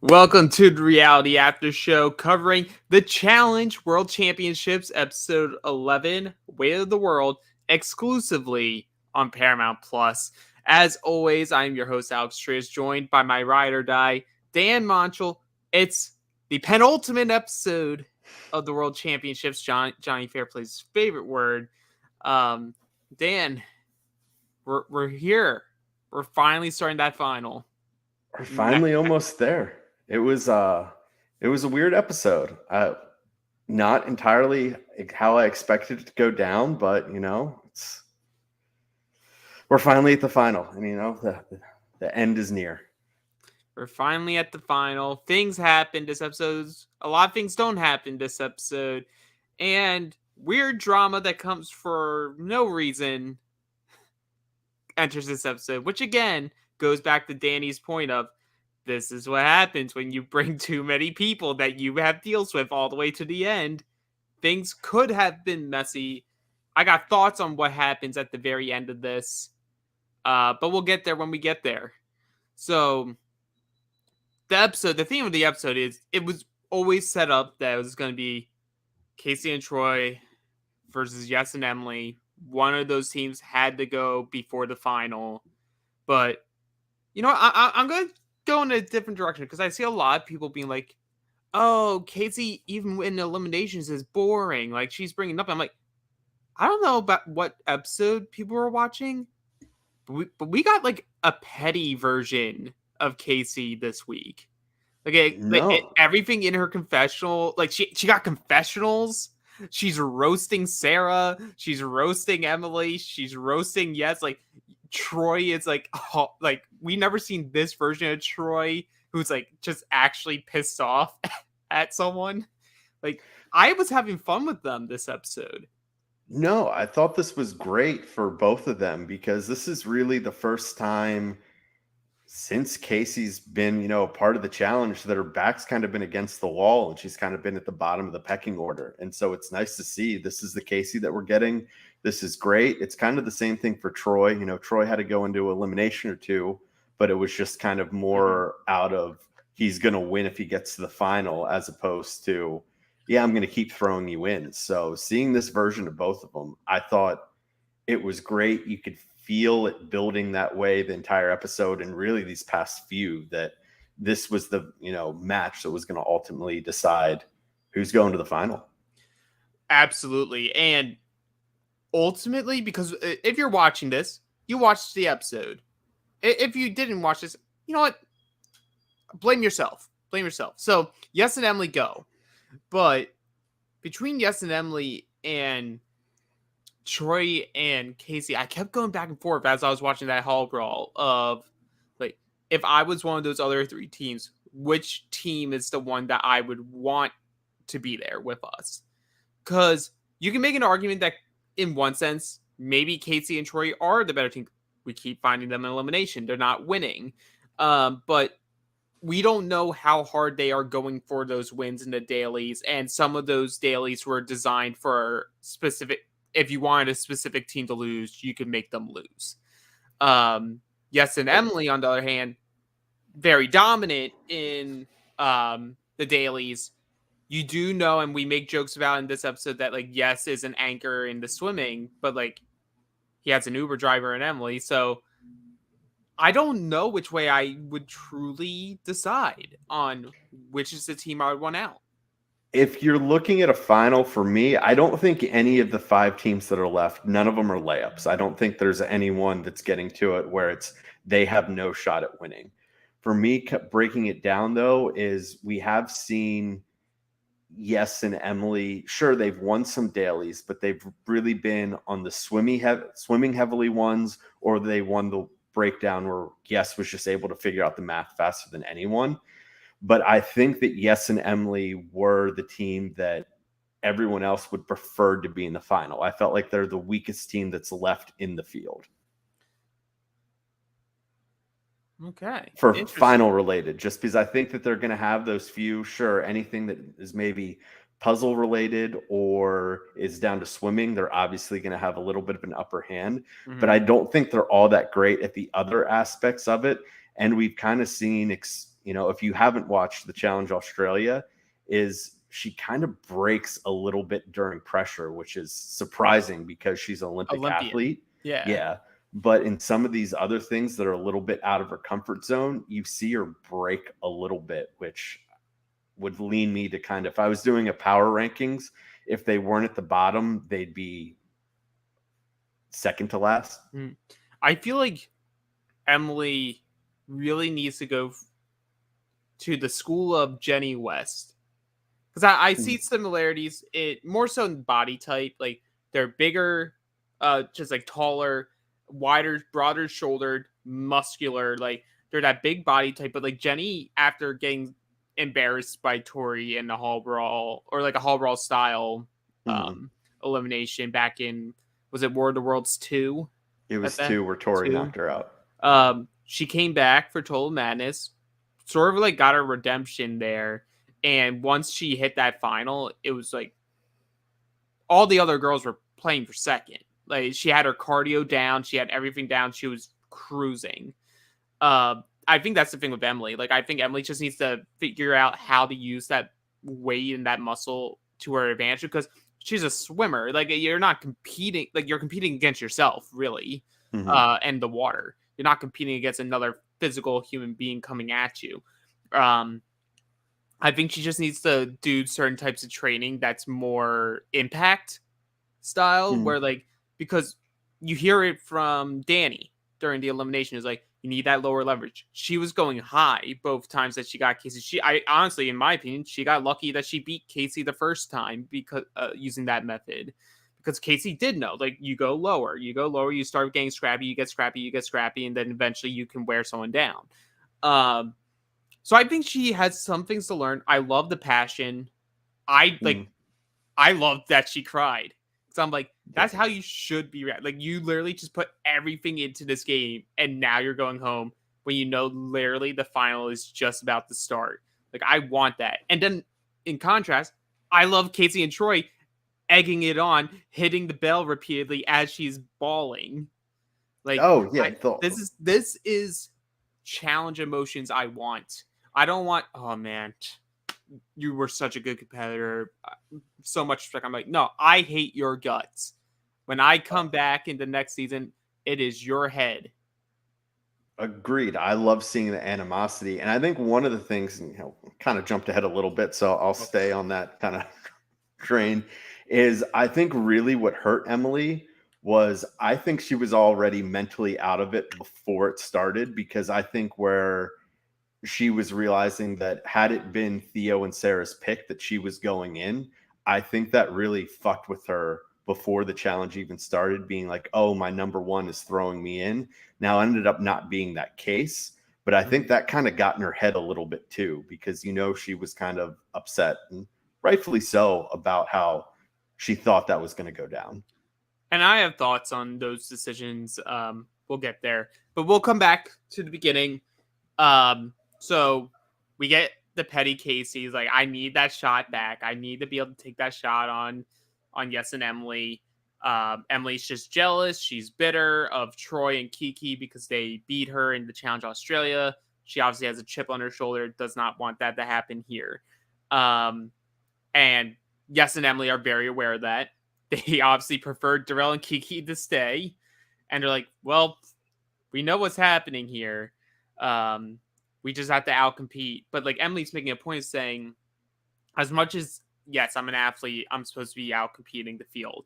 Welcome to the Reality After Show covering the Challenge World Championships, episode 11, Weight of the World, exclusively on Paramount Plus. As always, I'm your host, Alex Trias, joined by my ride or die, Dan Montchal. It's the penultimate episode of the World Championships, Johnny Fairplay's favorite word. Dan, we're here. We're finally starting that final. We're finally almost there. It was a weird episode. Not entirely how I expected it to go down, but we're finally at the final, and the end is near. We're finally at the final. Things happen this episode. A lot of things don't happen this episode, and weird drama that comes for no reason enters this episode, which again goes back to Danny's point of this is what happens when you bring too many people that you have deals with all the way to the end. Things could have been messy. I got thoughts on what happens at the very end of this, but we'll get there when we get there. So the theme of the episode is it was always set up that it was going to be Casey and Troy versus Yes and Emily. One of those teams had to go before the final, but I'm going to go in a different direction because I see a lot of people being like, oh, Casey, even in eliminations, is boring. Like, she's bringing up. I'm like, I don't know about what episode people were watching, but we got like a petty version of Casey this week. Like everything in her confessional, like she got confessionals. She's roasting Sarah. She's roasting Emily. She's roasting Yes. Like Troy is like we never seen this version of Troy who's like just actually pissed off at someone. Like I was having fun with them this episode. No, I thought this was great for both of them because this is really the first time since Casey's been, a part of the challenge that her back's kind of been against the wall and she's kind of been at the bottom of the pecking order. And so it's nice to see this is the Casey that we're getting. This is great. It's kind of the same thing for Troy. Troy had to go into elimination or two, but it was just kind of more out of he's going to win if he gets to the final as opposed to, I'm going to keep throwing you in. So seeing this version of both of them, I thought it was great. You could feel it building that way the entire episode and really these past few that this was the match that was going to ultimately decide who's going to the final. Absolutely. And ultimately, because if you're watching this, you watched the episode. If you didn't watch this, you know what? Blame yourself. So Yes and Emily go. But between Yes and Emily and Troy and Casey, I kept going back and forth as I was watching that hall brawl of like, if I was one of those other three teams, which team is the one that I would want to be there with us? Because you can make an argument that in one sense, maybe Casey and Troy are the better team. We keep finding them in elimination. They're not winning. But we don't know how hard they are going for those wins in the dailies. And some of those dailies were designed for specific... If you wanted a specific team to lose, you could make them lose. Yes, and Emily, on the other hand, very dominant in the dailies. You do know, and we make jokes about in this episode that like Yes is an anchor in the swimming, but like he has an Uber driver in Emily. So I don't know which way I would truly decide on which is the team I would want out. If you're looking at a final for me, I don't think any of the 5 teams that are left, none of them are layups. I don't think there's anyone that's getting to it where they have no shot at winning. For me, breaking it down, though, is we have seen Yes and Emily. Sure, they've won some dailies, but they've really been on the swimming heavily ones, or they won the breakdown where Yes was just able to figure out the math faster than anyone. But I think that Yes and Emily were the team that everyone else would prefer to be in the final. I felt like they're the weakest team that's left in the field. Okay. For final related, just because I think that they're going to have those few, sure, anything that is maybe puzzle related or is down to swimming, they're obviously going to have a little bit of an upper hand. Mm-hmm. But I don't think they're all that great at the other aspects of it. And we've kind of seen if you haven't watched the Challenge Australia, is she kind of breaks a little bit during pressure, which is surprising because she's an Olympic Olympian. athlete. Yeah. Yeah. But in some of these other things that are a little bit out of her comfort zone, you see her break a little bit, which would lean me to kind of, if I was doing a power rankings, if they weren't at the bottom, they'd be second to last. I feel like Emily really needs to go to the school of Jenny West, because I see similarities. It more so in body type, like they're bigger, just like taller, wider, broader shouldered, muscular. Like they're that big body type. But like Jenny, after getting embarrassed by Tori in the hall brawl, or like a hall brawl style elimination back in, was it War of the Worlds 2? It was 2 where Tori knocked her out. She came back for Total Madness, sort of like got her redemption there. And once she hit that final, it was like all the other girls were playing for second. Like she had her cardio down, she had everything down, she was cruising. I think that's the thing with Emily. Like I think Emily just needs to figure out how to use that weight and that muscle to her advantage, because she's a swimmer. Like you're not competing, like you're competing against yourself, really, and the water. You're not competing against another physical human being coming at you. I think she just needs to do certain types of training that's more impact style, where like, because you hear it from Danny during the elimination, is like, you need that lower leverage. She was going high both times that she got Casey. I honestly, in my opinion, she got lucky that she beat Casey the first time, because using that method, because Casey did know, like, you go lower, you start getting scrappy, you get scrappy, and then eventually you can wear someone down. So I think she has some things to learn. I love the passion. I love that she cried. So I'm like, that's how you should be. Like, you literally just put everything into this game, and now you're going home when you know literally the final is just about to start. Like, I want that. And then, in contrast, I love Casey and Troy egging it on, hitting the bell repeatedly as she's bawling. Like, this is challenge emotions I want. I don't want, oh man, you were such a good competitor, so much respect. I'm like, no, I hate your guts. When I come back in the next season, it is your head. Agreed. I love seeing the animosity. And I think one of the things, kind of jumped ahead a little bit, so I'll stay on that kind of train, is I think really what hurt Emily was, I think she was already mentally out of it before it started, because I think where she was realizing that had it been Theo and Sarah's pick that she was going in, I think that really fucked with her before the challenge even started, being like, oh, my number one is throwing me in. Now, it ended up not being that case, but I think that kind of got in her head a little bit too, because, she was kind of upset, and rightfully so, about how she thought that was going to go down. And I have thoughts on those decisions. We'll get there, but we'll come back to the beginning. So we get the petty Casey. He's like, I need that shot back. I need to be able to take that shot on Yes and Emily. Emily's just jealous. She's bitter of Troy and Kiki because they beat her in the Challenge Australia. She obviously has a chip on her shoulder. Does not want that to happen here. And Yes and Emily are very aware of that. They obviously preferred Darrell and Kiki to stay. And they're like, well, we know what's happening here. We just have to outcompete. But like Emily's making a point of saying, as much as, yes, I'm an athlete, I'm supposed to be outcompeting the field,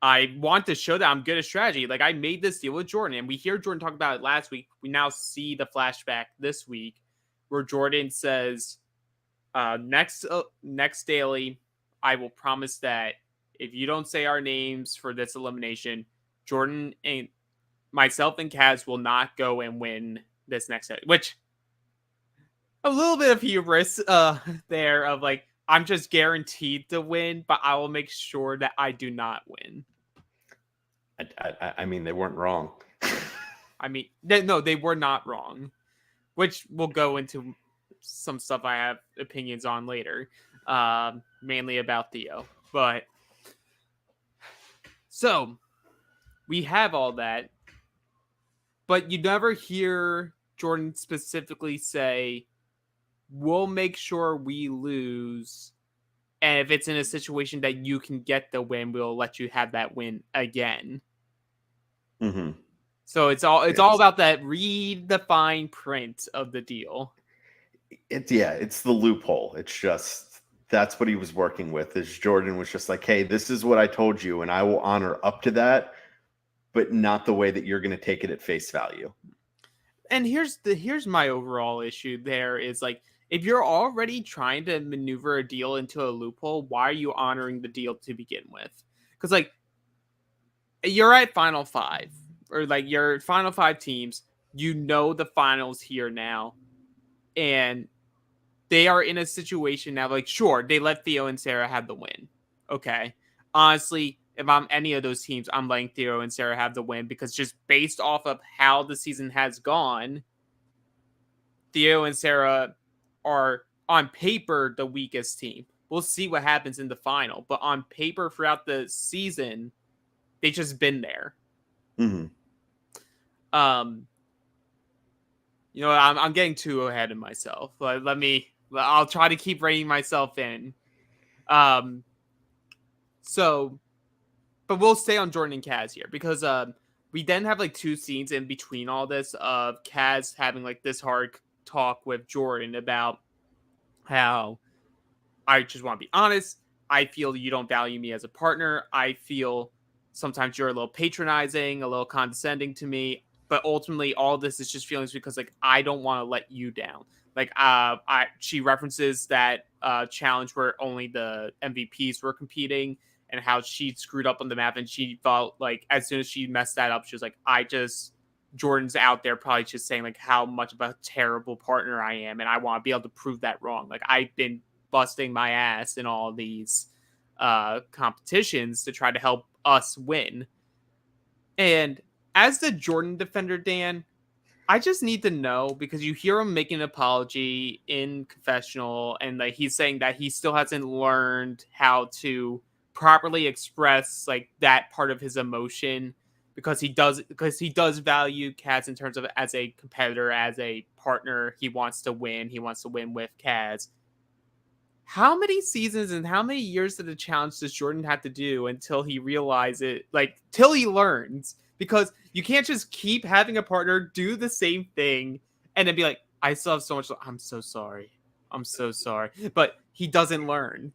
I want to show that I'm good at strategy. Like, I made this deal with Jordan, and we hear Jordan talk about it last week. We now see the flashback this week where Jordan says, next daily, I will promise that if you don't say our names for this elimination, Jordan and myself and Kaz will not go and win this next day. Which, a little bit of hubris there of like, I'm just guaranteed to win, but I will make sure that I do not win. I mean, they weren't wrong. I mean, they were not wrong, which we'll go into some stuff I have opinions on later, mainly about Theo. But so we have all that, but you never hear Jordan specifically say, we'll make sure we lose. And if it's in a situation that you can get the win, we'll let you have that win again. Mm-hmm. So it's all about that read the fine print of the deal. It's the loophole. It's just that's what he was working with. Is Jordan was just like, hey, this is what I told you, and I will honor up to that, but not the way that you're going to take it at face value. And here's my overall issue there is like, if you're already trying to maneuver a deal into a loophole, why are you honoring the deal to begin with? Because like, you're at Final Five, or like your Final Five teams, you know the finals here now, and they are in a situation now. Like, sure, they let Theo and Sarah have the win. Okay, honestly, if I'm any of those teams, I'm letting Theo and Sarah have the win because just based off of how the season has gone, Theo and Sarah are on paper the weakest team. We'll see what happens in the final, but on paper throughout the season, they just been there. Mm-hmm. You know, I'm getting too ahead of myself. I'll try to keep reining myself in. So, but we'll stay on Jordan and Kaz here because we then have like 2 scenes in between all this of Kaz having like this hard talk with Jordan about how I just want to be honest. I feel you don't value me as a partner. I feel sometimes you're a little patronizing, a little condescending to me. But ultimately, all this is just feelings because like I don't want to let you down. Like she references that challenge where only the MVPs were competing and how she screwed up on the map, and she felt like as soon as she messed that up, she was like, Jordan's out there probably just saying like how much of a terrible partner I am, and I want to be able to prove that wrong. Like I've been busting my ass in all these competitions to try to help us win. And as the Jordan defender, Dan, I just need to know because you hear him making an apology in confessional, and like he's saying that he still hasn't learned how to properly express like that part of his emotion because he does value Kaz in terms of as a competitor, as a partner. He wants to win. He wants to win with Kaz. How many seasons and how many years of the challenge does Jordan have to do until he realizes it, like, till he learns? Because you can't just keep having a partner do the same thing and then be like, I still have so much. I'm so sorry. I'm so sorry. But he doesn't learn.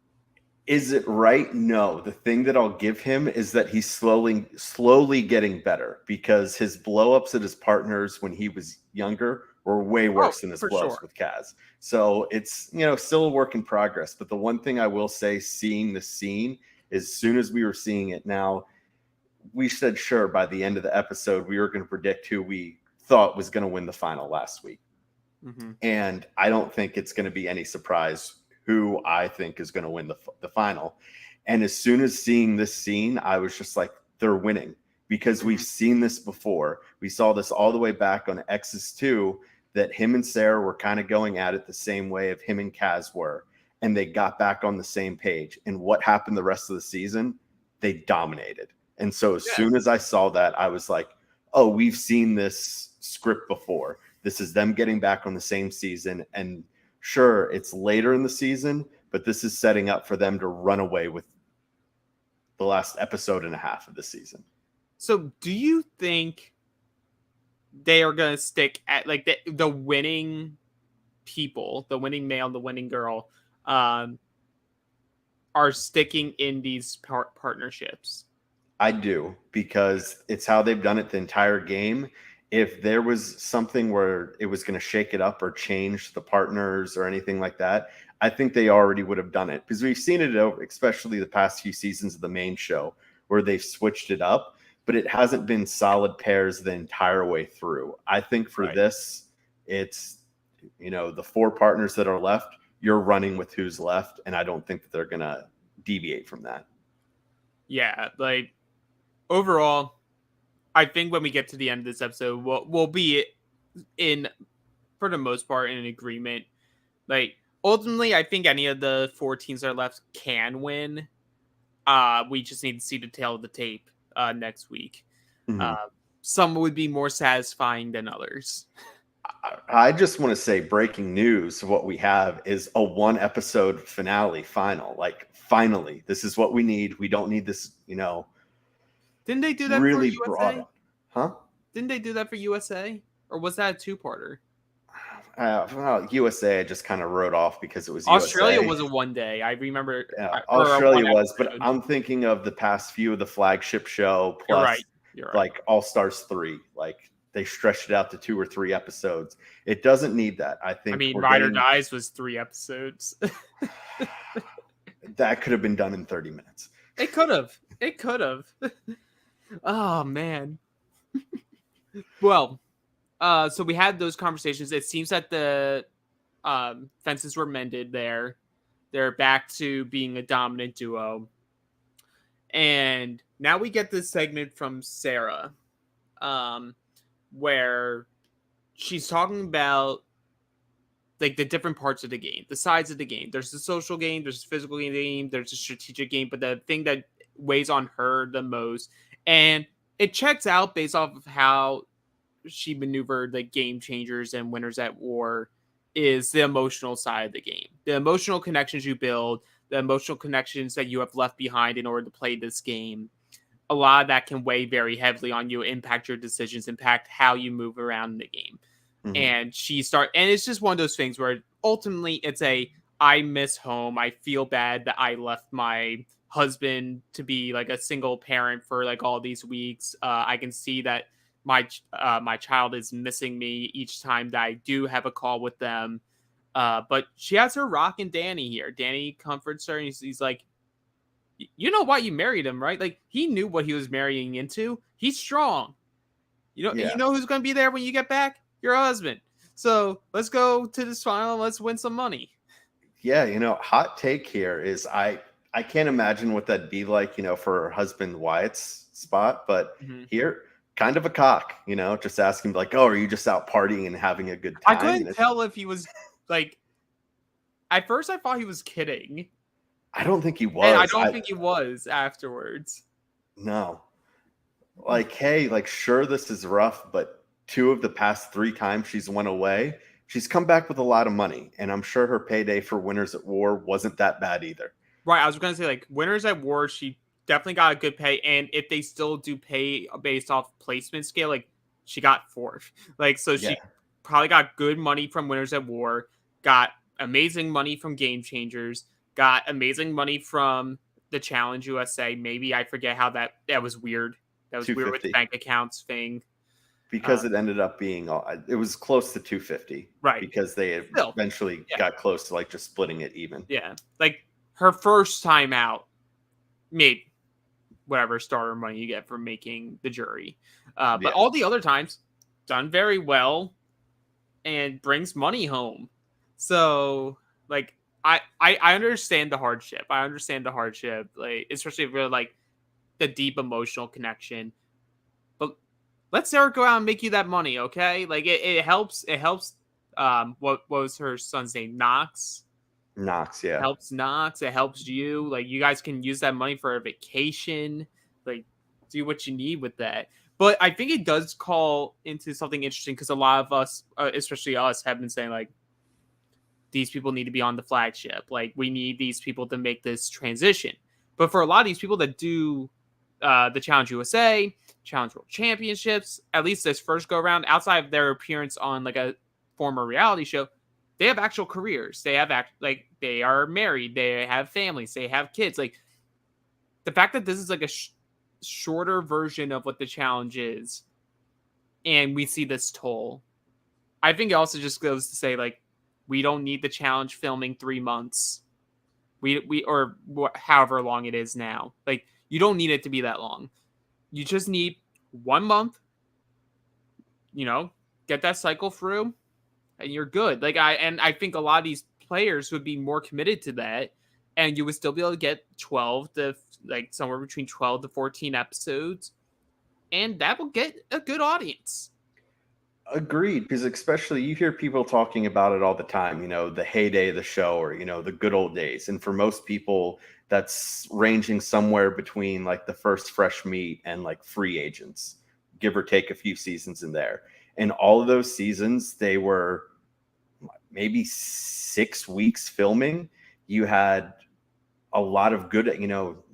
Is it right? No. The thing that I'll give him is that he's slowly getting better because his blowups at his partners when he was younger were way Oh, worse than his for blowups sure. with Kaz. So it's, still a work in progress. But the one thing I will say, seeing the scene, as soon as we were seeing it now, we said, sure, by the end of the episode, we were going to predict who we thought was going to win the final last week. Mm-hmm. And I don't think it's going to be any surprise who I think is going to win the final. And as soon as seeing this scene, I was just like, they're winning because we've seen this before. We saw this all the way back on X's 2 that him and Sarah were kind of going at it the same way of him and Kaz were. And they got back on the same page. And what happened the rest of the season? They dominated. And so as soon as I saw that, I was like, oh, we've seen this script before. This is them getting back on the same season. And sure, it's later in the season, but this is setting up for them to run away with the last episode and a half of the season. So do you think they are going to stick at like the winning people, the winning male, the winning girl, are sticking in these partnerships? I do, because it's how they've done it the entire game. If there was something where it was going to shake it up or change the partners or anything like that, I think they already would have done it, because we've seen it over, especially the past few seasons of the main show, where they've switched it up, but it hasn't been solid pairs the entire way through. I think for this, it's, the 4 partners that are left, you're running with who's left, and I don't think that they're going to deviate from that. Yeah, like overall, I think when we get to the end of this episode, we'll be in, for the most part, in an agreement. Like ultimately, I think any of the 4 teams that are left can win. We just need to see the tail of the tape next week. Mm-hmm. Some would be more satisfying than others. I just want to say breaking news. What we have is a 1-episode finale final. Like, finally, this is what we need. We don't need this, Didn't they do that for really brought USA? up. Huh? Didn't they do that for USA? Or was that a two-parter? Well, USA I just kind of wrote off because it was Australia USA. was a 1 day. I remember. Yeah, Or a Australia one was, but episode. I'm thinking of the past few of the flagship show You're plus right. You're right. like All Stars 3. Like, they stretched it out to 2 or 3 episodes. It doesn't need that. I think Ride or Dies was 3 episodes. that could have been done in 30 minutes. It could have. It could have. Oh man. Well, so we had those conversations. It seems that the fences were mended there. They're back to being a dominant duo. And now we get this segment from Sarah, where she's talking about like the different parts of the game, the sides of the game. There's the social game, there's the physical game, there's the strategic game, but the thing that weighs on her the most, and it checks out based off of how she maneuvered the game changers and winners at war, is the emotional side of the game. The emotional connections you build, the emotional connections that you have left behind in order to play this game. A lot of that can weigh very heavily on you, impact your decisions, impact how you move around in the game. Mm-hmm. And it's just one of those things where ultimately it's I miss home. I feel bad that I left my husband to be like a single parent for like all these weeks. I can see that my child is missing me each time that I do have a call with them. But she has her rocking Danny here. Danny comforts her, and he's like, you know why you married him, right? Like, he knew what he was marrying into. He's strong. You know who's going to be there when you get back? Your husband. So let's go to this final. Let's win some money. Yeah, hot take here is I can't imagine what that'd be like, for her husband Wyatt's spot. But here, kind of a cock, just asking like, oh, are you just out partying and having a good time? I couldn't tell if he was like, at first I thought he was kidding. I don't think he was. And I don't think he was afterwards. No. Like, hey, like, sure, this is rough, but 2 of the past 3 times she's went away, she's come back with a lot of money. And I'm sure her payday for Winners at War wasn't that bad either. Right. I was going to say, like, Winners at War, she definitely got a good pay. And if they still do pay based off placement scale, like, she got 4th. Like, so she probably got good money from Winners at War, got amazing money from Game Changers, got amazing money from the Challenge USA. Maybe I forget how that was weird. That was weird with the bank accounts thing. Because it ended up being, it was close to 250. Right. Because they eventually got close to like just splitting it even. Yeah. Like her first time out made whatever starter money you get from making the jury. But all the other times done very well and brings money home. So like, I understand the hardship. Like, especially if you're like the deep emotional connection. But let Sarah go out and make you that money, okay? Like it helps. It helps. What was her son's name? Knox. Yeah. It helps Knox. It helps you. Like, you guys can use that money for a vacation. Like, do what you need with that. But I think it does call into something interesting because a lot of us, especially us, have been saying like, these people need to be on the flagship. Like, we need these people to make this transition. But for a lot of these people that do the Challenge USA, Challenge World Championships, at least this first go around, outside of their appearance on like a former reality show, they have actual careers. They have they are married. They have families. They have kids. Like, the fact that this is like a shorter version of what the challenge is, and we see this toll, I think it also just goes to say like, we don't need the challenge filming 3 months. Or however long it is now. Like, you don't need it to be that long. You just need 1 month, get that cycle through and you're good. Like, I think a lot of these players would be more committed to that, and you would still be able to get 12 to like somewhere between 12 to 14 episodes, and that will get a good audience. Agreed, because especially you hear people talking about it all the time, the heyday of the show or, the good old days. And for most people, that's ranging somewhere between like the first fresh meat and like free agents, give or take a few seasons in there. And all of those seasons, they were maybe 6 weeks filming. You had a lot of good,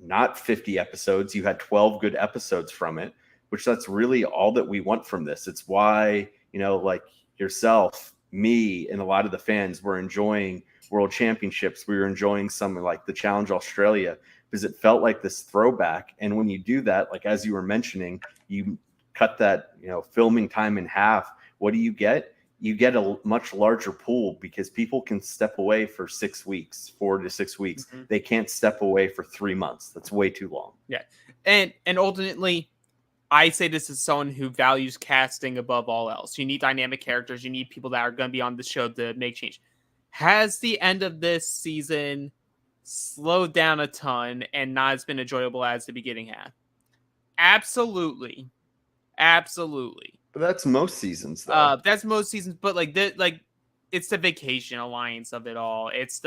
not 50 episodes. You had 12 good episodes from it, which that's really all that we want from this. It's why, like yourself, me, and a lot of the fans were enjoying World Championships. We were enjoying something like the Challenge Australia because it felt like this throwback. And when you do that, like as you were mentioning, you cut that, filming time in half. What do you get? You get a much larger pool because people can step away for 6 weeks, 4 to 6 weeks. Mm-hmm. They can't step away for 3 months. That's way too long. Yeah. And ultimately, I say this as someone who values casting above all else. You need dynamic characters. You need people that are going to be on the show to make change. Has the end of this season slowed down a ton and not as been enjoyable as the beginning had? Absolutely. Absolutely. But that's most seasons, though. That's most seasons, but it's the vacation alliance of it all. It's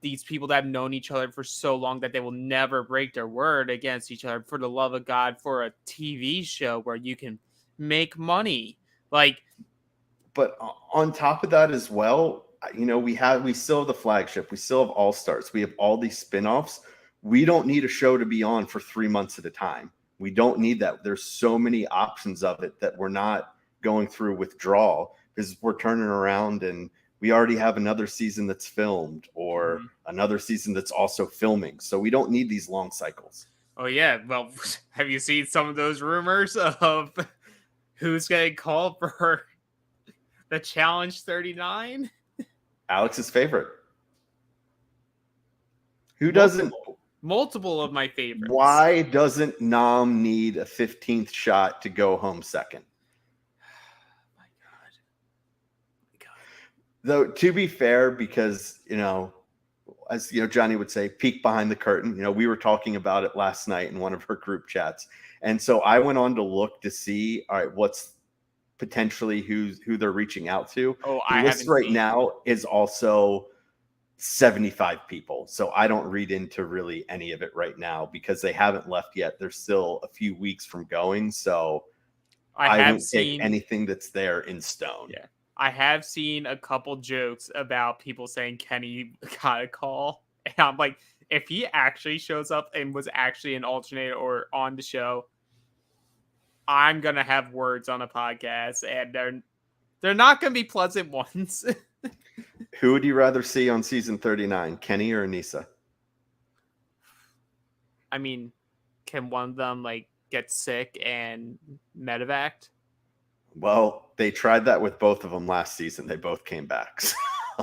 these people that have known each other for so long that they will never break their word against each other. For the love of God, for a TV show where you can make money, But on top of that as well, we still have the flagship. We still have All Stars. We have all these spinoffs. We don't need a show to be on for 3 months at a time. We don't need that. There's so many options of it that we're not going through withdrawal because we're turning around and we already have another season that's filmed or another season that's also filming. So we don't need these long cycles. Oh, yeah. Well, have you seen some of those rumors of who's getting called for the Challenge 39? Alex's favorite. Who doesn't? Multiple of my favorites. Why doesn't Nam need a 15th shot to go home second? My God. Though, to be fair, because, as Johnny would say, peek behind the curtain. We were talking about it last night in one of her group chats. And so I went on to look to see, all right, what's potentially who they're reaching out to. Oh, the list right now is also 75 people. So I don't read into really any of it right now because they haven't left yet. They're still a few weeks from going. So I won't take anything that's there in stone. Yeah. I have seen a couple jokes about people saying Kenny got a call. And I'm like, if he actually shows up and was actually an alternate or on the show, I'm going to have words on a podcast and they're not going to be pleasant ones. Who would you rather see on season 39, Kenny or Anissa? I mean, can one of them get sick and medevac? Well, they tried that with both of them last season. They both came back. So.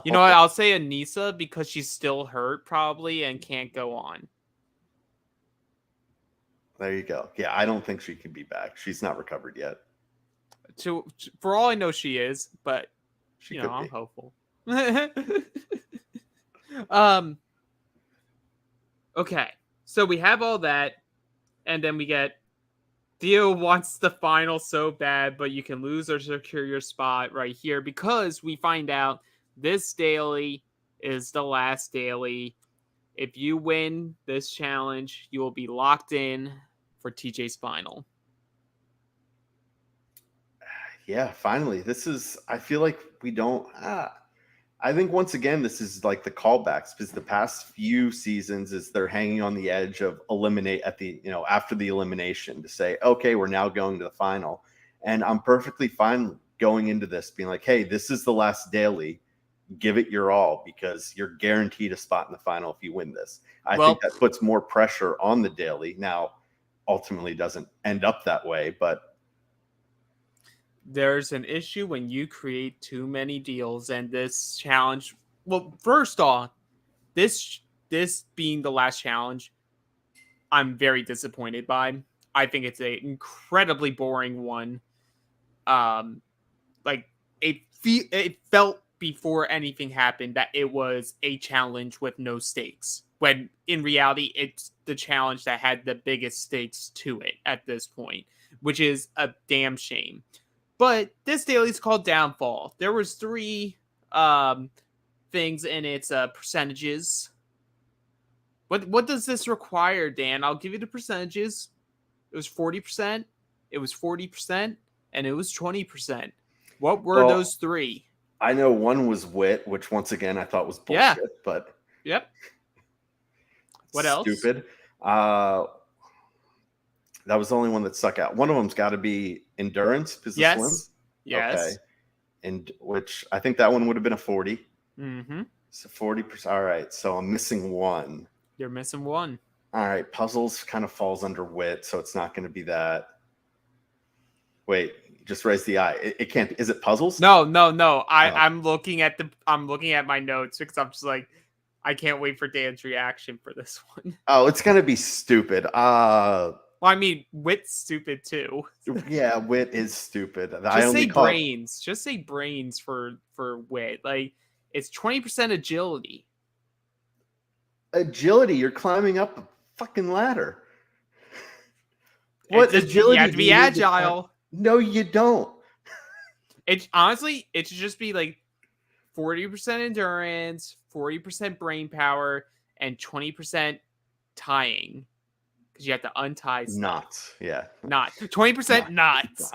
You know what? I'll say Anissa because she's still hurt probably and can't go on. There you go. Yeah, I don't think she can be back. She's not recovered yet. For all I know, she is, but I'm hopeful. Okay, so we have all that, and then we get Theo wants the final so bad, but you can lose or secure your spot right here because we find out this daily is the last daily. If you win this challenge, you will be locked in for TJ's final. Yeah, finally. I feel like we don't. I think once again, this is like the callbacks because the past few seasons is they're hanging on the edge of eliminate at the, after the elimination to say, okay, we're now going to the final. And I'm perfectly fine going into this being like, hey, this is the last daily. Give it your all because you're guaranteed a spot in the final if you win this. I think that puts more pressure on the daily. Now, ultimately doesn't end up that way, but there's an issue when you create too many deals, and this challenge. Well, first off, this being the last challenge, I'm very disappointed by. I think it's an incredibly boring one. It felt before anything happened that it was a challenge with no stakes. When in reality, it's the challenge that had the biggest stakes to it at this point, which is a damn shame. But this daily is called Downfall. There was 3 things in its percentages. What does this require, Dan? I'll give you the percentages. It was 40%. It was 40%. and it was 20%. What were Well, those three? I know one was wit, which once again I thought was Yeah. bullshit, but Yep. What else? stupid. That was the only one that stuck out. One of them's got to be endurance because the swim. Yes. Okay. Yes. And which I think that one would have been a 40. Mm-hmm. So 40%. All right. So I'm missing one. You're missing one. All right. Puzzles kind of falls under wit, so it's not going to be that. Wait, just raise the eye. It can't. Is it puzzles? No. I'm looking at my notes because I'm just like, I can't wait for Dan's reaction for this one. Oh, it's going to be stupid. Well, I mean, wit's stupid too. Yeah, wit is stupid. Just say brains. Just say brains for wit. Like, it's 20% agility. Agility. You're climbing up a fucking ladder. What agility? You have to be agile. No, you don't. It's honestly, it should just be like 40% endurance, 40% brain power, and 20% tying. Because you have to untie stuff. Knots, yeah. 20% knots.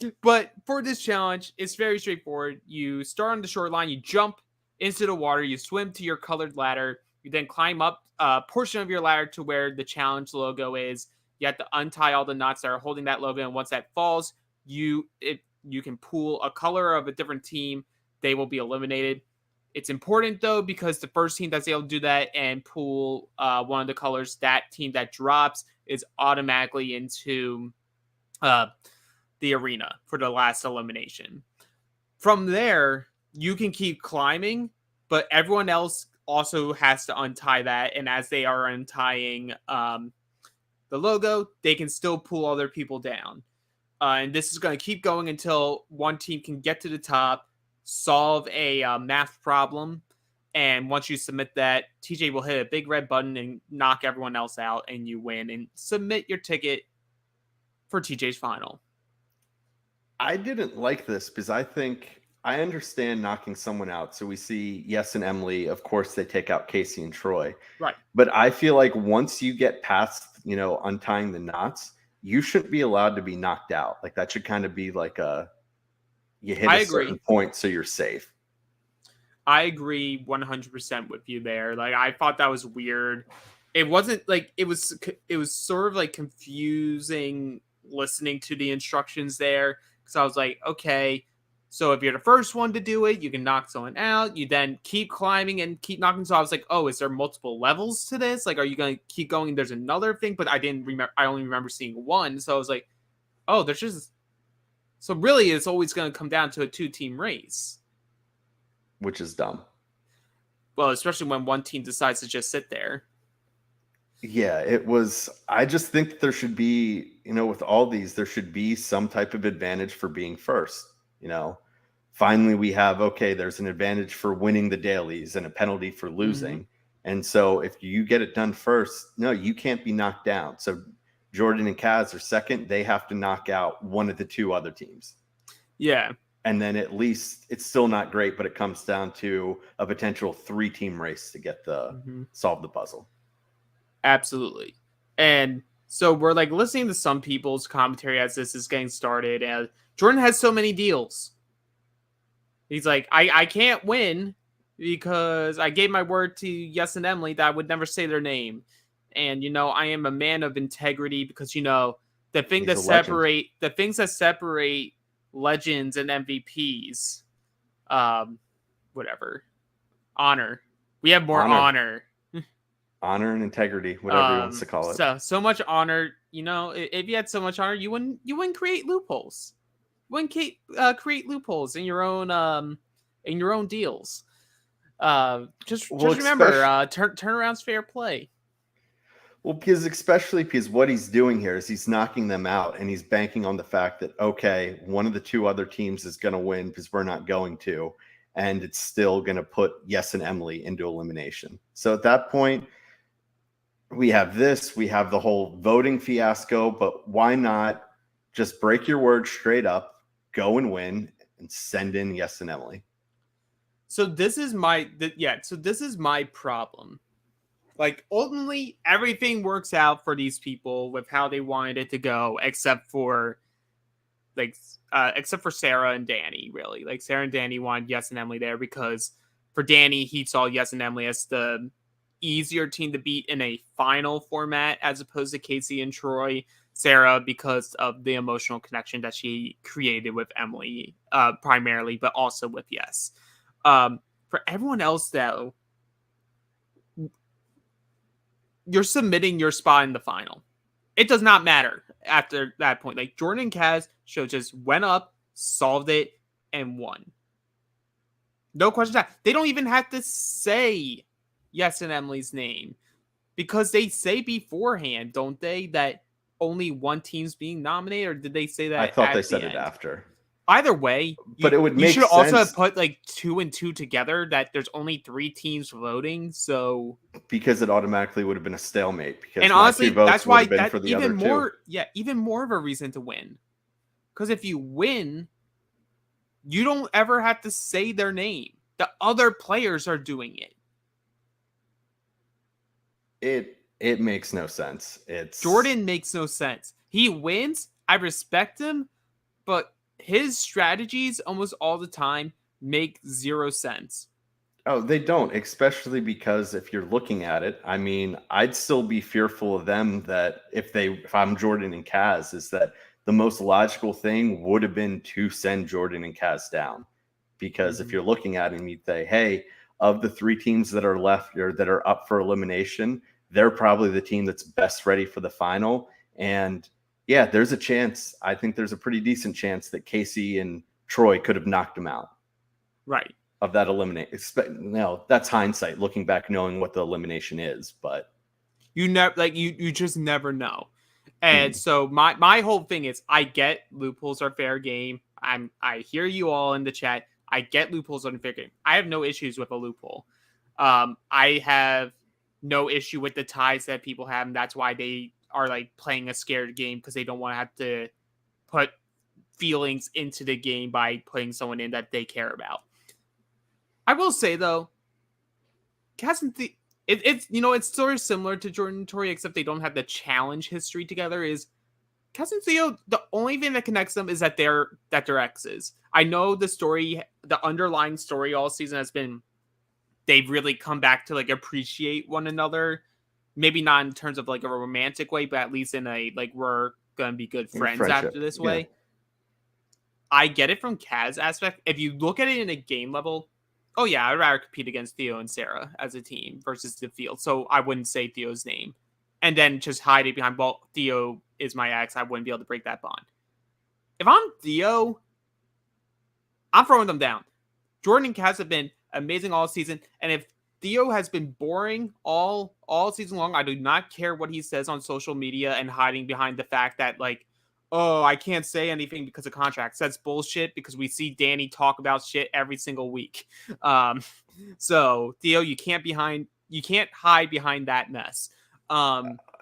Yeah. But for this challenge, it's very straightforward. You start on the shoreline, you jump into the water, you swim to your colored ladder, you then climb up a portion of your ladder to where the challenge logo is. You have to untie all the knots that are holding that logo, and once that falls, you can pool a color of a different team. They will be eliminated. It's important, though, because the first team that's able to do that and pool one of the colors, that team that drops is automatically into the arena for the last elimination. From there, you can keep climbing, but everyone else also has to untie that. And as they are untying the logo, they can still pull other people down. And this is going to keep going until one team can get to the top, solve a math problem, and once you submit that, TJ will hit a big red button and knock everyone else out, and you win and submit your ticket for TJ's final. I didn't like this because I understand knocking someone out. So we see Yes and Emily, of course, they take out Casey and Troy. Right. But I feel like once you get past, untying the knots, you shouldn't be allowed to be knocked out. Like that should kind of be like you hit a certain point so you're safe. I agree 100% with you there. Like, I thought that was weird. It wasn't like it was sort of like confusing listening to the instructions there, because I was like, okay, so if you're the first one to do it, you can knock someone out. You then keep climbing and keep knocking. So I was like, oh, is there multiple levels to this? Like, are you going to keep going? There's another thing, but I didn't remember. I only remember seeing one. So I was like, oh, there's just. So really, it's always going to come down to a 2-team race. Which is dumb. Well, especially when one team decides to just sit there. Yeah, it was. I just think that there should be, with all these, there should be some type of advantage for being first. Finally, we have, okay, there's an advantage for winning the dailies and a penalty for losing. Mm-hmm. And so if you get it done first, no, you can't be knocked down. So Jordan and Kaz are second. They have to knock out one of the two other teams. Yeah. And then at least it's still not great, but it comes down to a potential 3-team race to get solve the puzzle. Absolutely. And so we're like listening to some people's commentary as this is getting started, and Jordan has so many deals. He's like, I can't win because I gave my word to Yes and Emily that I would never say their name. And, I am a man of integrity because, the things that separate legends and MVPs, whatever, honor. We have more honor. Honor and integrity, whatever he wants to call it. So much honor. If you had so much honor, you wouldn't create loopholes. You wouldn't create loopholes in your own deals. Just remember, turnaround's fair play. Well, especially because what he's doing here is he's knocking them out, and he's banking on the fact that, okay, one of the two other teams is going to win because we're not going to, and it's still going to put Yes and Emily into elimination. So at that point, we have the whole voting fiasco, but why not just break your word straight up, go and win, and send in Yes and Emily? So this is my problem. Like, ultimately, everything works out for these people with how they wanted it to go, except for Sarah and Danny, really. Like, Sarah and Danny wanted Yes and Emily there because for Danny, he saw Yes and Emily as the easier team to beat in a final format as opposed to Casey and Troy. Sarah, because of the emotional connection that she created with Emily, primarily, but also with Yes. For everyone else, though, you're submitting your spot in the final. It does not matter after that point. Like, Jordan and Kaz just went up, solved it, and won. No questions asked. They don't even have to say Yes and Emily's name because they say beforehand, don't they, that only one team's being nominated, or did they say that I thought at they the said end? it after. Either way, But it would you make should also have sense put like 2 and 2 together, that there's only 3 teams voting. So because it automatically would have been a stalemate because and my honestly, 2 votes that's would why have been that for the other 2. even more of a reason to win. Because if you win, you don't ever have to say their name. The other players are doing it. It makes no sense. Jordan makes no sense. He wins. I respect him, but his strategies almost all the time make 0 sense. Oh, they don't, especially because if you're looking at it, I mean, I'd still be fearful of them that if I'm Jordan and Kaz, is that the most logical thing would have been to send Jordan and Kaz down. Because if you're looking at it and you say, hey, of the 3 teams that are left or that are up for elimination, they're probably the team that's best ready for the final. And yeah, there's a chance. I think there's a pretty decent chance that Casey and Troy could have knocked them out. Right. Of that eliminate. No, that's hindsight, looking back, knowing what the elimination is, but you never you just never know. And so my whole thing is, I get loopholes are fair game. I hear you all in the chat. I get loopholes are fair game. I have no issues with a loophole. I have no issue with the ties that people have, and that's why they are like playing a scared game, because they don't want to have to put feelings into the game by putting someone in that they care about. I will say though, Cass and it's sort of similar to Jordan and Tori, except they don't have the challenge history together. Is Cass and Theo, the only thing that connects them is that they're exes. I know the underlying story all season has been they've really come back to like appreciate one another. Maybe not in terms of like a romantic way, but at least in a like we're gonna be good friends after this way. Yeah. I get it from Kaz aspect. If you look at it in a game level, oh yeah, I'd rather compete against Theo and Sarah as a team versus the field. So I wouldn't say Theo's name. And then just hide it behind, well, Theo is my ex. I wouldn't be able to break that bond. If I'm Theo, I'm throwing them down. Jordan and Kaz have been amazing all season. And if Theo has been boring all season long, I do not care what he says on social media and hiding behind the fact that, like, oh, I can't say anything because of contracts. That's bullshit, because we see Danny talk about shit every single week. So Theo, you can't hide behind that mess.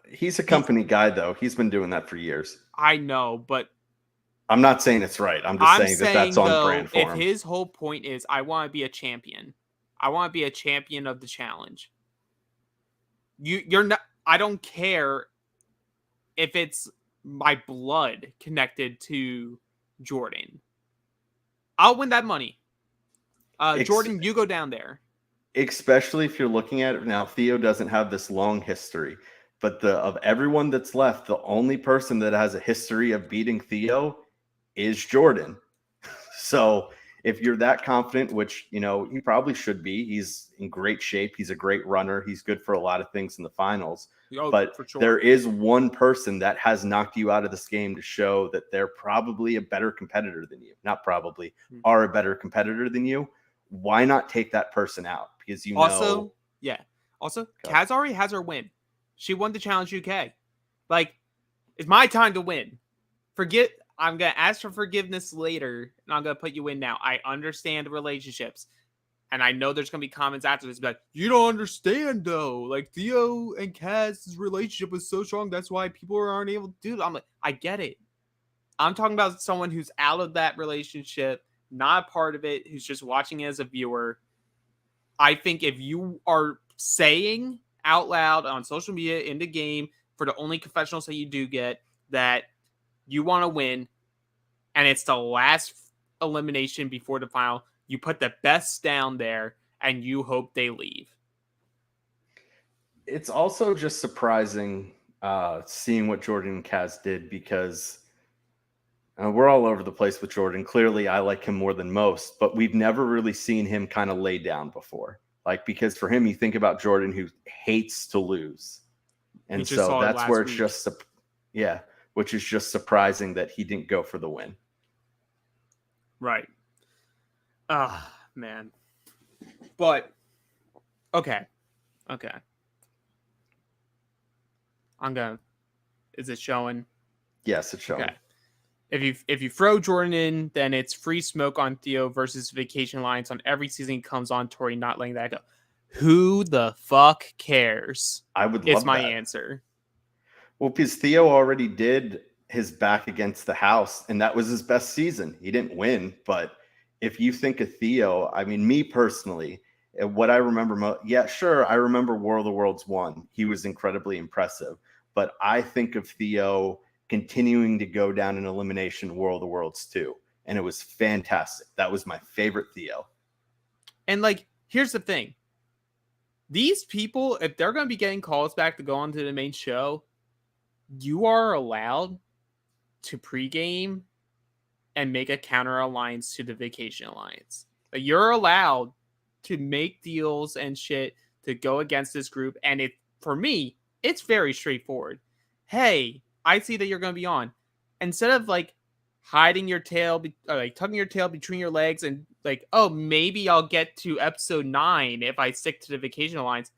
He's a company guy, though. He's been doing that for years. I know, but I'm not saying it's right. I'm just saying that that's on brand for him. If his whole point is, I want to be a champion, I want to be a champion of the challenge. You're not. I don't care if it's my blood connected to Jordan. I'll win that money. Jordan, you go down there. Especially if you're looking at it now, Theo doesn't have this long history, but of everyone that's left, the only person that has a history of beating Theo is Jordan. So if you're that confident, which, he probably should be, he's in great shape. He's a great runner. He's good for a lot of things in the finals. But for sure, there is one person that has knocked you out of this game to show that they're probably a better competitor than you. Not probably, are a better competitor than you. Why not take that person out? Because Also, Kaz already has her win. She won the Challenge UK. Like, it's my time to win. I'm going to ask for forgiveness later, and I'm going to put you in now. I understand relationships. And I know there's going to be comments after this, but you don't understand, though. Like, Theo and Kaz's relationship was so strong, that's why people aren't able to do it. I'm like, I get it. I'm talking about someone who's out of that relationship, not a part of it, who's just watching it as a viewer. I think if you are saying out loud on social media in the game for the only confessionals that you do get that you want to win, and it's the last elimination before the final. You put the best down there, and you hope they leave. It's also just surprising seeing what Jordan and Kaz did, because we're all over the place with Jordan. Clearly, I like him more than most, but we've never really seen him kind of lay down before. Like, because for him, you think about Jordan, who hates to lose. And so that's where it's just, which is just surprising that he didn't go for the win. Right. Man. But, okay. Is it showing? Yes, it's showing. Okay. If you throw Jordan in, then it's free smoke on Theo versus Vacation Alliance on every season he comes on. Tori not letting that go. Who the fuck cares? I would love It's my that answer. Well, because Theo already did his back against the house, and that was his best season. He didn't win, but if you think of Theo, I mean, me personally, what I remember, I remember War of the Worlds 1. He was incredibly impressive, but I think of Theo continuing to go down in elimination War of the Worlds 2, and it was fantastic. That was my favorite Theo. And like, here's the thing. These people, if they're going to be getting calls back to go on to the main show, you are allowed to pregame and make a counter alliance to the Vacation Alliance. Like, you're allowed to make deals and shit to go against this group. And for me, it's very straightforward. Hey, I see that you're going to be on. Instead of like hiding your tail, or like tucking your tail between your legs and like, oh, maybe I'll get to episode 9 if I stick to the Vacation Alliance.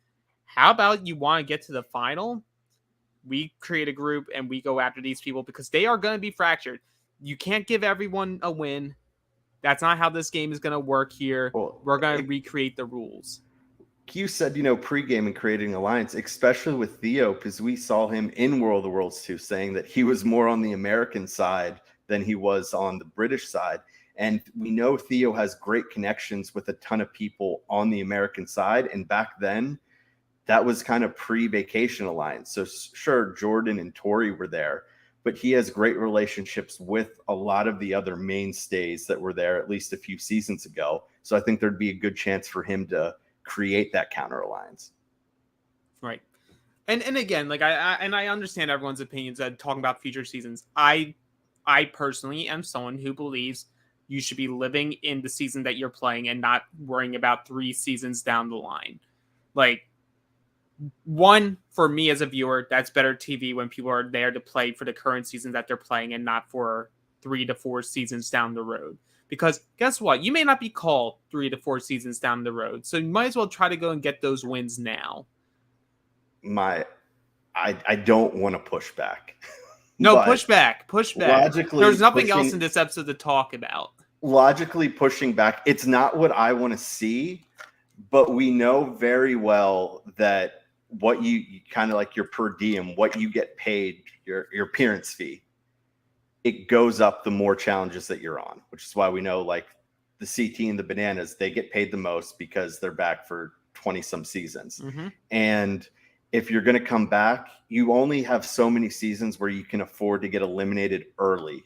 How about you want to get to the final? We create a group and we go after these people because they are going to be fractured. You can't give everyone a win. That's not how this game is going to work here. Well, we're going to recreate the rules. You said, pregame and creating alliance, especially with Theo, because we saw him in World of the Worlds 2 saying that he was more on the American side than he was on the British side. And we know Theo has great connections with a ton of people on the American side. And back then, that was kind of pre-Vacation Alliance. So sure, Jordan and Tori were there, but he has great relationships with a lot of the other mainstays that were there at least a few seasons ago. So I think there'd be a good chance for him to create that counter alliance. Right. And again, like I understand everyone's opinions that talking about future seasons. I personally am someone who believes you should be living in the season that you're playing and not worrying about 3 seasons down the line. Like, one, for me as a viewer, that's better TV when people are there to play for the current season that they're playing and not for 3 to 4 seasons down the road. Because guess what? You may not be called 3 to 4 seasons down the road. So you might as well try to go and get those wins now. I don't want to push back. No, push back. Logically, there's nothing else in this episode to talk about. Logically pushing back, it's not what I want to see, but we know very well that what you kind of like your per diem, what you get paid, your appearance fee, it goes up the more challenges that you're on, which is why we know like the CT and the Bananas, they get paid the most because they're back for 20 some seasons. Mm-hmm. And if you're going to come back, you only have so many seasons where you can afford to get eliminated early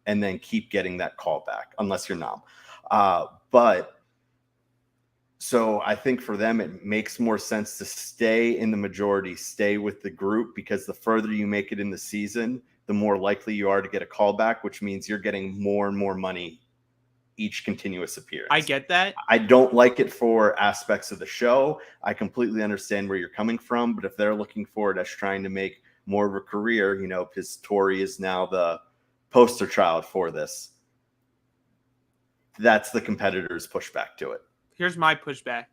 and then keep getting that call back, unless you're Nom. But so I think for them, it makes more sense to stay in the majority, stay with the group, because the further you make it in the season, the more likely you are to get a callback, which means you're getting more and more money each continuous appearance. I get that. I don't like it for aspects of the show. I completely understand where you're coming from, but if they're looking forward as trying to make more of a career, because Tori is now the poster child for this, that's the competitor's pushback to it. Here's my pushback.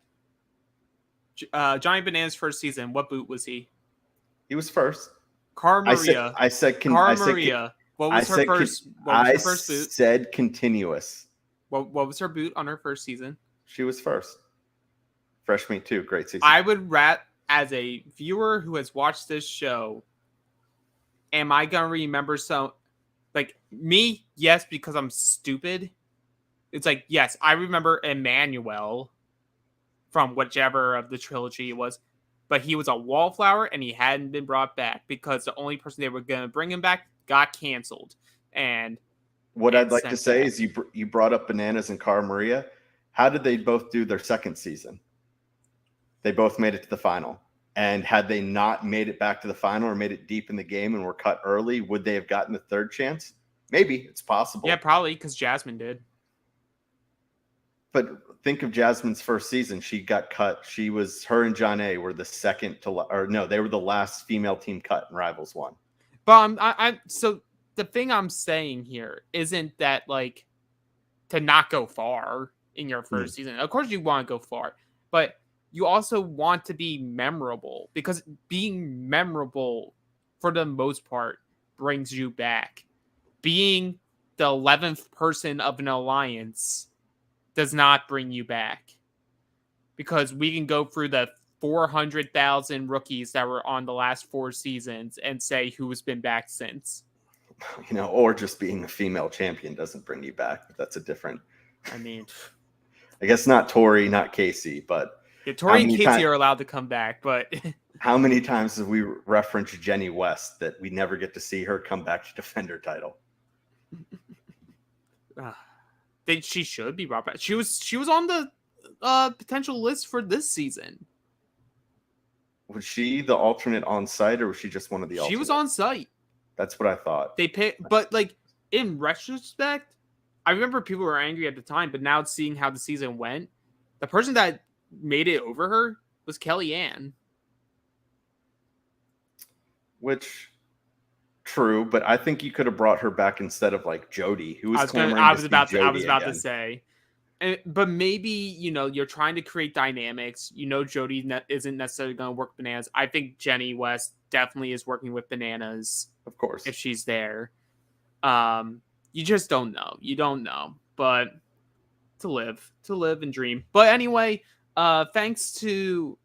Johnny Bananas' first season, what boot was he? He was first. Cara Maria. Cara Maria. What was her first boot? I said continuous. What was her boot on her first season? She was first. Fresh Meat 2, great season. I would as a viewer who has watched this show, am I going to remember some, like me? Yes, because I'm stupid. It's like, yes, I remember Emmanuel from whichever of the trilogy it was. but he was a wallflower and he hadn't been brought back because the only person they were going to bring him back got canceled. And what I'd like to sent say back. is you brought up Bananas and Cara Maria. How did they both do their second season? They both made it to the final. And had they not made it back to the final or made it deep in the game and were cut early, would they have gotten the third chance? Maybe. It's possible. Yeah, probably because Jasmine did. But think of Jasmine's first season. She got cut. Her and John A were the second to, or no, they were the last female team cut in Rivals 1. But so the thing I'm saying here isn't that like to not go far in your first season. Of course you want to go far, but you also want to be memorable because being memorable for the most part brings you back. Being the 11th person of an alliance does not bring you back because we can go through the 400,000 rookies that were on the last 4 seasons and say who's been back since. Or just being a female champion doesn't bring you back. But that's a different. I mean, I guess not Tori, not Casey, but yeah, Tori and Casey are allowed to come back. But how many times have we referenced Jenny West that we never get to see her come back to defend her title? She should be brought back. She was on the potential list for this season. Was she the alternate on site, or was she just one of the alternates? She was on site. That's what I thought. They picked, but like in retrospect, I remember people were angry at the time, but now seeing how the season went, the person that made it over her was Kellyanne. Which, true, but I think you could have brought her back instead of like Jody, who was I was about to say. But maybe, you're trying to create dynamics. Jody isn't necessarily going to work Bananas. I think Jenny West definitely is working with Bananas. Of course. If she's there. You just don't know. You don't know. But to live and dream. But anyway, thanks to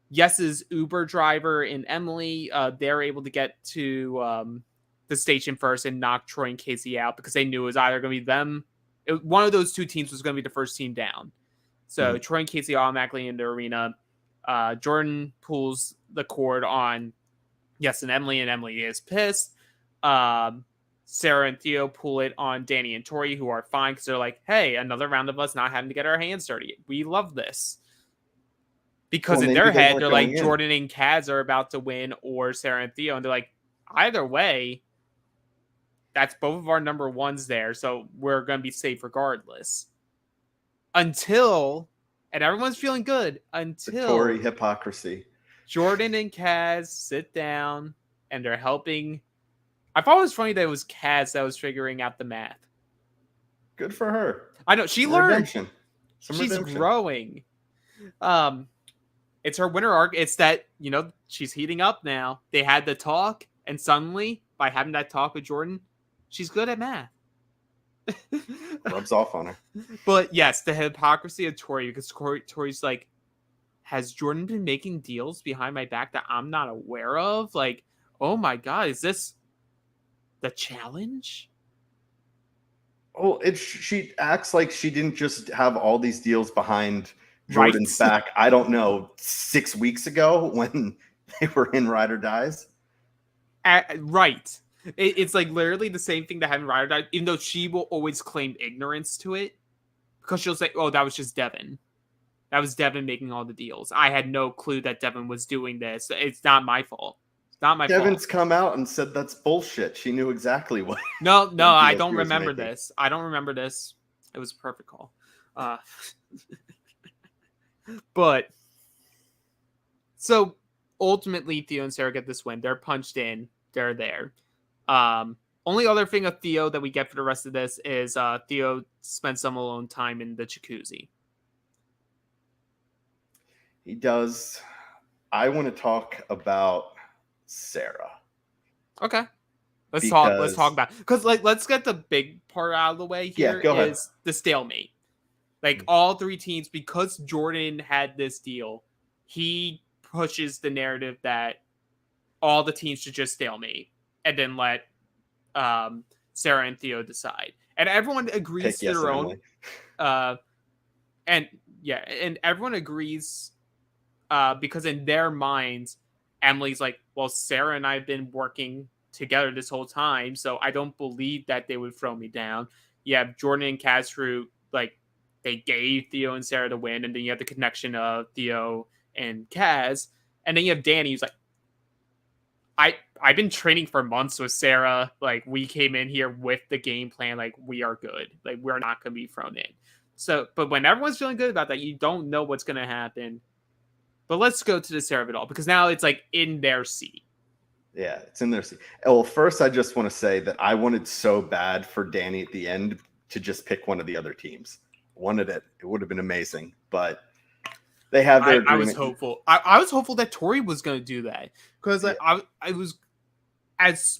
Yes's Uber driver and Emily, they're able to get to the station first and knock Troy and Casey out because they knew it was either going to be them. One of those two teams was going to be the first team down. So Troy and Casey automatically in the arena. Jordan pulls the cord on Yes and Emily is pissed. Sarah and Theo pull it on Danny and Tori, who are fine because they're like, hey, another round of us not having to get our hands dirty. We love this. Because in their head, they're like, Jordan and Kaz are about to win, or Sarah and Theo. And they're like, either way, that's both of our number ones there, so we're going to be safe regardless. Until, and everyone's feeling good, until the Tory hypocrisy. Jordan and Kaz sit down, and they're helping. I thought it was funny that it was Kaz that was figuring out the math. Good for her. I know, she learned. She's growing. It's her winter arc. It's that, she's heating up now. They had the talk, and suddenly, by having that talk with Jordan, she's good at math. Rubs off on her. But yes, the hypocrisy of Tori, because Tori's like, has Jordan been making deals behind my back that I'm not aware of? Like, oh my God, is this the challenge? Oh, she acts like she didn't just have all these deals behind Jordan's back. I don't know, 6 weeks ago when they were in Ride or Dies. Right. It's like literally the same thing that having Ride or Die, even though she will always claim ignorance to it, because she'll say, oh, that was just Devin. That was Devin making all the deals. I had no clue that Devin was doing this. It's not my fault. It's not my fault. Devin's come out and said that's bullshit. She knew exactly what. No, I don't remember this. I don't remember this. It was a perfect call. But so ultimately, Theo and Sarah get this win. They're punched in. They're there. Only other thing of Theo that we get for the rest of this is Theo spends some alone time in the jacuzzi. He does. I want to talk about Sarah. Okay. Let's talk about it. Because let's get the big part out of the way here. Yeah, go ahead. Is the stalemate. Like all three teams, because Jordan had this deal, he pushes the narrative that all the teams should just stalemate and then let Sarah and Theo decide. And everyone agrees to their own. And everyone agrees because in their minds, Emily's like, well, Sarah and I have been working together this whole time, so I don't believe that they would throw me down. You have Jordan and Kaz who, like, they gave Theo and Sarah the win, and then you have the connection of Theo and Kaz, and then you have Danny who's like, I've been training for months with Sarah. Like, we came in here with the game plan. Like, we are good. Like, we're not going to be thrown in. So, but when everyone's feeling good about that, you don't know what's going to happen. But let's go to the Sarah of it all, because now it's like in their seat. Yeah, it's in their seat. Well, first, I just want to say that I wanted so bad for Danny at the end to just pick one of the other teams. Wanted it. It would have been amazing, but they have their agreement. I was hopeful. I was hopeful that Tori was going to do that, because like, I was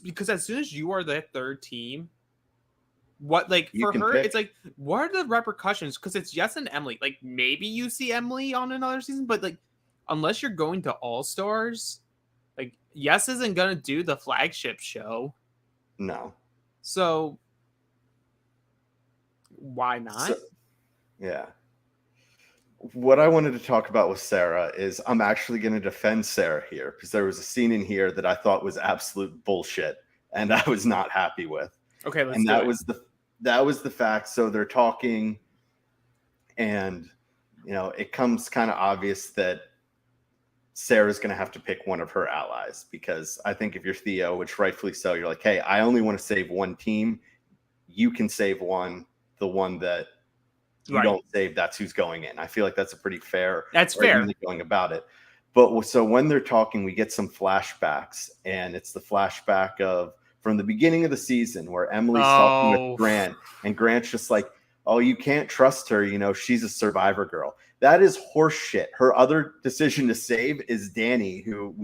because as soon as you are the third team, what, like, for her, pick. It's like, what are the repercussions? Because it's Yes and Emily. Like, maybe you see Emily on another season, but like, unless you're going to All Stars, like, Yes isn't gonna do the flagship show. No. So why not? Yeah. What I wanted to talk about with Sarah is I'm actually going to defend Sarah here, because there was a scene in here that I thought was absolute bullshit and I was not happy with. Okay, let's and do that it. was the fact. So they're talking, and it comes kind of obvious that Sarah's going to have to pick one of her allies, because I think if you're Theo, which rightfully so, you're like, hey, I only want to save one team. You can save one. The one that you don't save, that's who's going in. I feel like that's a pretty fair. That's fair. Going about it. But so when they're talking, we get some flashbacks, and it's the flashback of from the beginning of the season where Emily's talking with Grant, and Grant's just like, oh, you can't trust her. She's a survivor girl. That is horse shit. Her other decision to save is Danny, who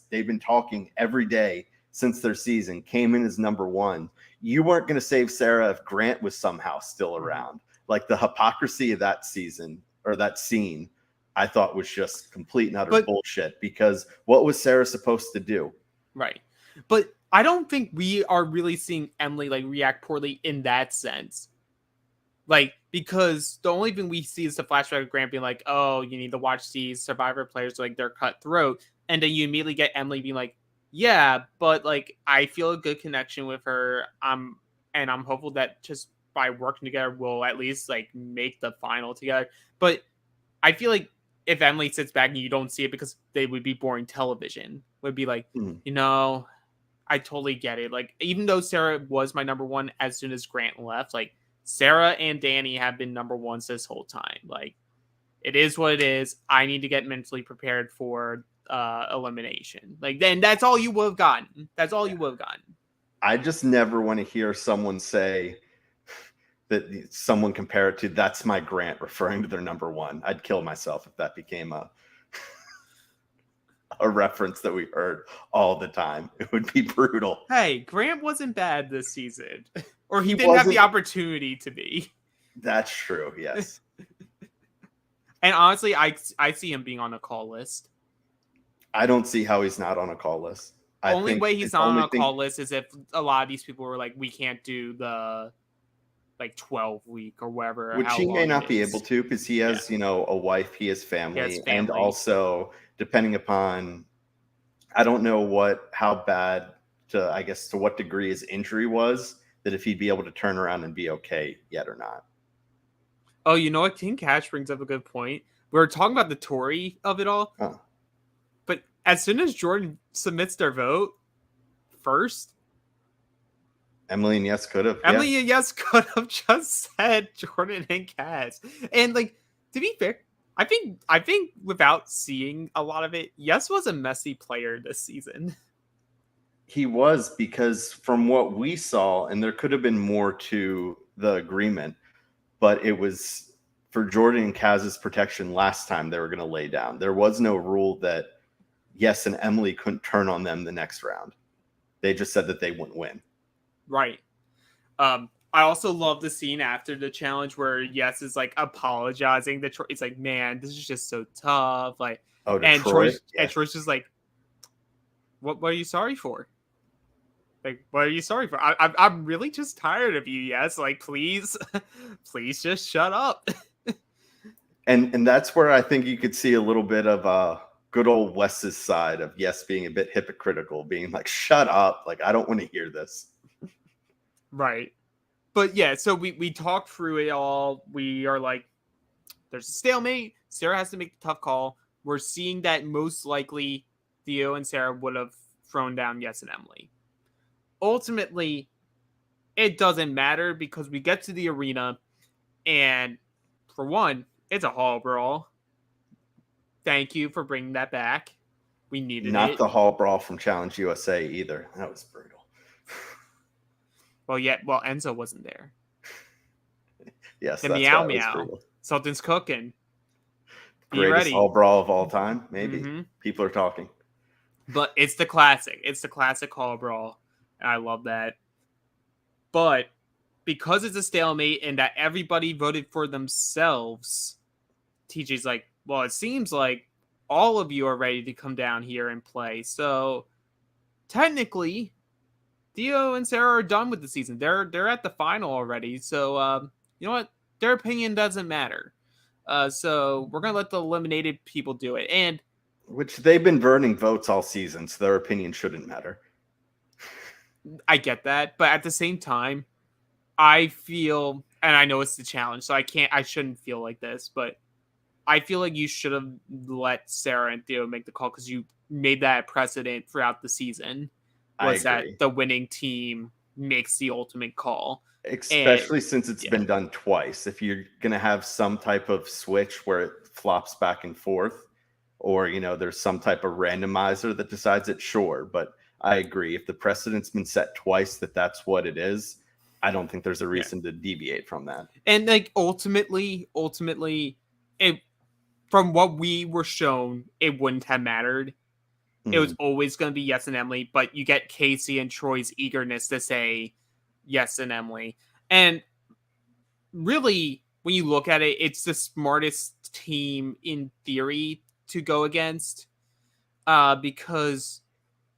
they've been talking every day since their season, came in as number one. You weren't going to save Sarah if Grant was somehow still around. Like, the hypocrisy of that season, or that scene, I thought was just complete and utter bullshit, because what was Sarah supposed to do? Right. But I don't think we are really seeing Emily, like, react poorly in that sense. Like, because the only thing we see is the flashback of Grant being like, oh, you need to watch these survivor players, like, they're cutthroat. And then you immediately get Emily being like, yeah, but like, I feel a good connection with her. And I'm hopeful that just by working together, we'll at least like make the final together. But I feel like if Emily sits back and you don't see it, because they would be boring television, would be like, I totally get it. Like, even though Sarah was my number one as soon as Grant left, like, Sarah and Danny have been number ones this whole time. Like, it is what it is. I need to get mentally prepared for elimination. Like, then that's all you would have gotten. That's all you would have gotten. I just never want to hear someone say that, someone compare it to, that's my Grant, referring to their number one. I'd kill myself if that became a reference that we heard all the time. It would be brutal. Hey, Grant wasn't bad this season. Or he didn't have the opportunity to be. That's true, yes. And honestly, I see him being on a call list. I don't see how he's not on a call list. The only way he's not on a call list is if a lot of these people were like, we can't do the like 12-week or whatever. Which he may not be able to, because he has, a wife, he has family. And also, depending upon, I don't know how bad to what degree his injury was, that if he'd be able to turn around and be okay yet or not. Oh, you know what? King Cash brings up a good point. We were talking about the Tory of it all. Oh. But as soon as Jordan submits their vote first, Emily and Yes could have. Emily and Yes could have just said Jordan and Kaz. And like, to be fair, I think without seeing a lot of it, Yes was a messy player this season. He was, because from what we saw, and there could have been more to the agreement, but it was for Jordan and Kaz's protection last time they were going to lay down. There was no rule that Yes and Emily couldn't turn on them the next round. They just said that they wouldn't win. Right. I also love the scene after the challenge where Yes is like apologizing to Troy. It's like, man, this is just so tough. Like, and Troy's just like, what are you sorry for? Like, what are you sorry for? I'm really just tired of you, Yes. Like, please just shut up. And that's where I think you could see a little bit of good old Wes's side of being a bit hypocritical, being like, shut up, like I don't want to hear this. Right. But yeah, so we talked through it all. We are like, there's a stalemate. Sarah has to make the tough call. We're seeing that most likely Theo and Sarah would have thrown down Yes and Emily. Ultimately, it doesn't matter because we get to the arena, and for one, it's a hall brawl. Thank you for bringing that back. We needed Not it. the hall brawl from Challenge USA either. That was brutal. Well, Enzo wasn't there. Yes, The that's meow why it was meow. brutal. Something's cooking. Be Greatest ready. hall brawl of all time, maybe. Mm-hmm. People are talking. But it's the classic. It's the classic hall brawl. And I love that. But because it's a stalemate and that everybody voted for themselves, TJ's like, well, it seems like all of you are ready to come down here and play. So technically, Theo and Sarah are done with the season. They're at the final already. So you know what? Their opinion doesn't matter. So we're gonna let the eliminated people do it. And which they've been burning votes all season, so their opinion shouldn't matter. I get that, but at the same time, I feel, and I know it's the challenge, so I shouldn't feel like this, but I feel like you should have let Sarah and Theo make the call because you made that a precedent throughout the season. Was that the winning team makes the ultimate call? Especially since it's been done twice. If you're going to have some type of switch where it flops back and forth, or, there's some type of randomizer that decides it, sure. But I agree. If the precedent's been set twice that's what it is, I don't think there's a reason to deviate from that. And like ultimately, from what we were shown, it wouldn't have mattered. It was always going to be Yes and Emily, but you get Casey and Troy's eagerness to say Yes and Emily. And really, when you look at it, it's the smartest team in theory to go against because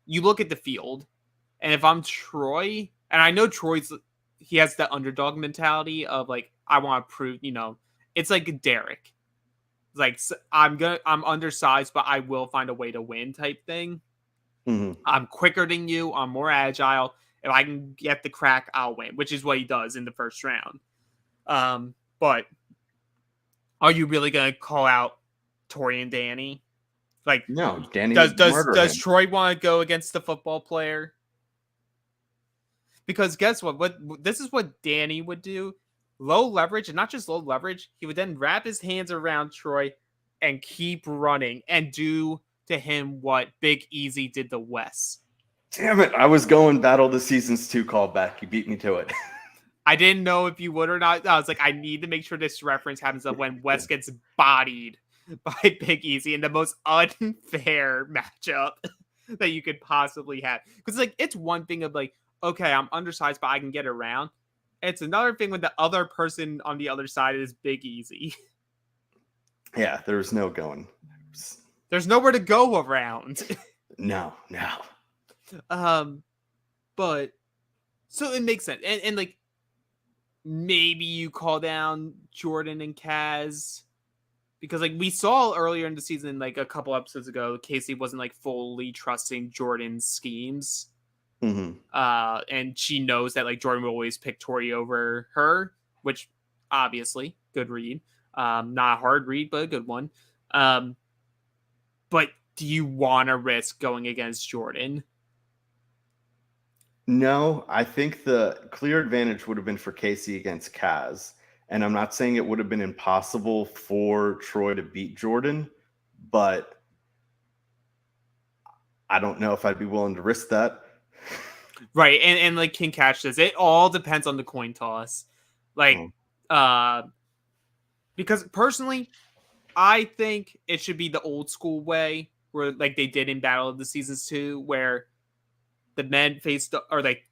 you look at the field, and if I'm Troy, and I know he has the underdog mentality of like, I want to prove, it's like Derek. Like, I'm undersized, but I will find a way to win type thing. Mm-hmm. I'm quicker than you. I'm more agile. If I can get the crack, I'll win, which is what he does in the first round. But are you really going to call out Tori and Danny? Like, no, Danny does Troy want to go against the football player? Because guess what? This is what Danny would do. Low leverage, and not just low leverage. He would then wrap his hands around Troy and keep running and do to him what Big Easy did to Wes. Damn it. I was going Battle of the Seasons 2 callback. You beat me to it. I didn't know if you would or not. I was like, I need to make sure this reference happens of when Wes gets bodied by Big Easy in the most unfair matchup that you could possibly have. Because like, it's one thing of like, okay, I'm undersized, but I can get around. It's another thing when the other person on the other side is Big Easy. Yeah, there's no going. There's nowhere to go around. No. But so it makes sense. And like maybe you call down Jordan and Kaz because like we saw earlier in the season, like a couple episodes ago, Casey wasn't like fully trusting Jordan's schemes. Mm-hmm. And she knows that like Jordan will always pick Tori over her, which obviously good read. Not a hard read, but a good one. But do you want to risk going against Jordan? No, I think the clear advantage would have been for Casey against Kaz. And I'm not saying it would have been impossible for Troy to beat Jordan, but I don't know if I'd be willing to risk that. Right, and like King Catch says, it all depends on the coin toss. Like, because personally, I think it should be the old school way where like they did in Battle of the Seasons 2, where the men faced, or like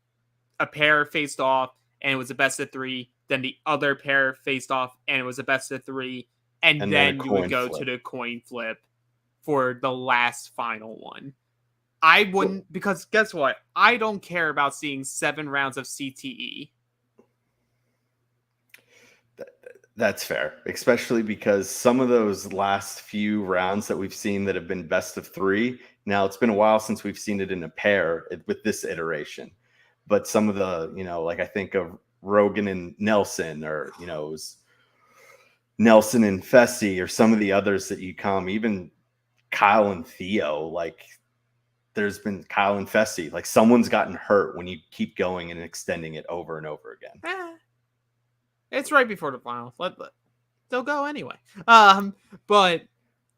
a pair faced off and it was a best of 3, then the other pair faced off and it was a best of 3, and then you would go to the coin flip for the last final one. I wouldn't, because guess what? I don't care about seeing 7 rounds of CTE. That's fair, especially because some of those last few rounds that we've seen that have been best of three. Now it's been a while since we've seen it in a pair with this iteration, but some of the, like I think of Rogan and Nelson, or it was Nelson and Fessy, or some of the others that you come, even Kyle and Theo. Like there's been Kyle and Fessy. Like someone's gotten hurt when you keep going and extending it over and over again. It's right before the finals. They'll go anyway. But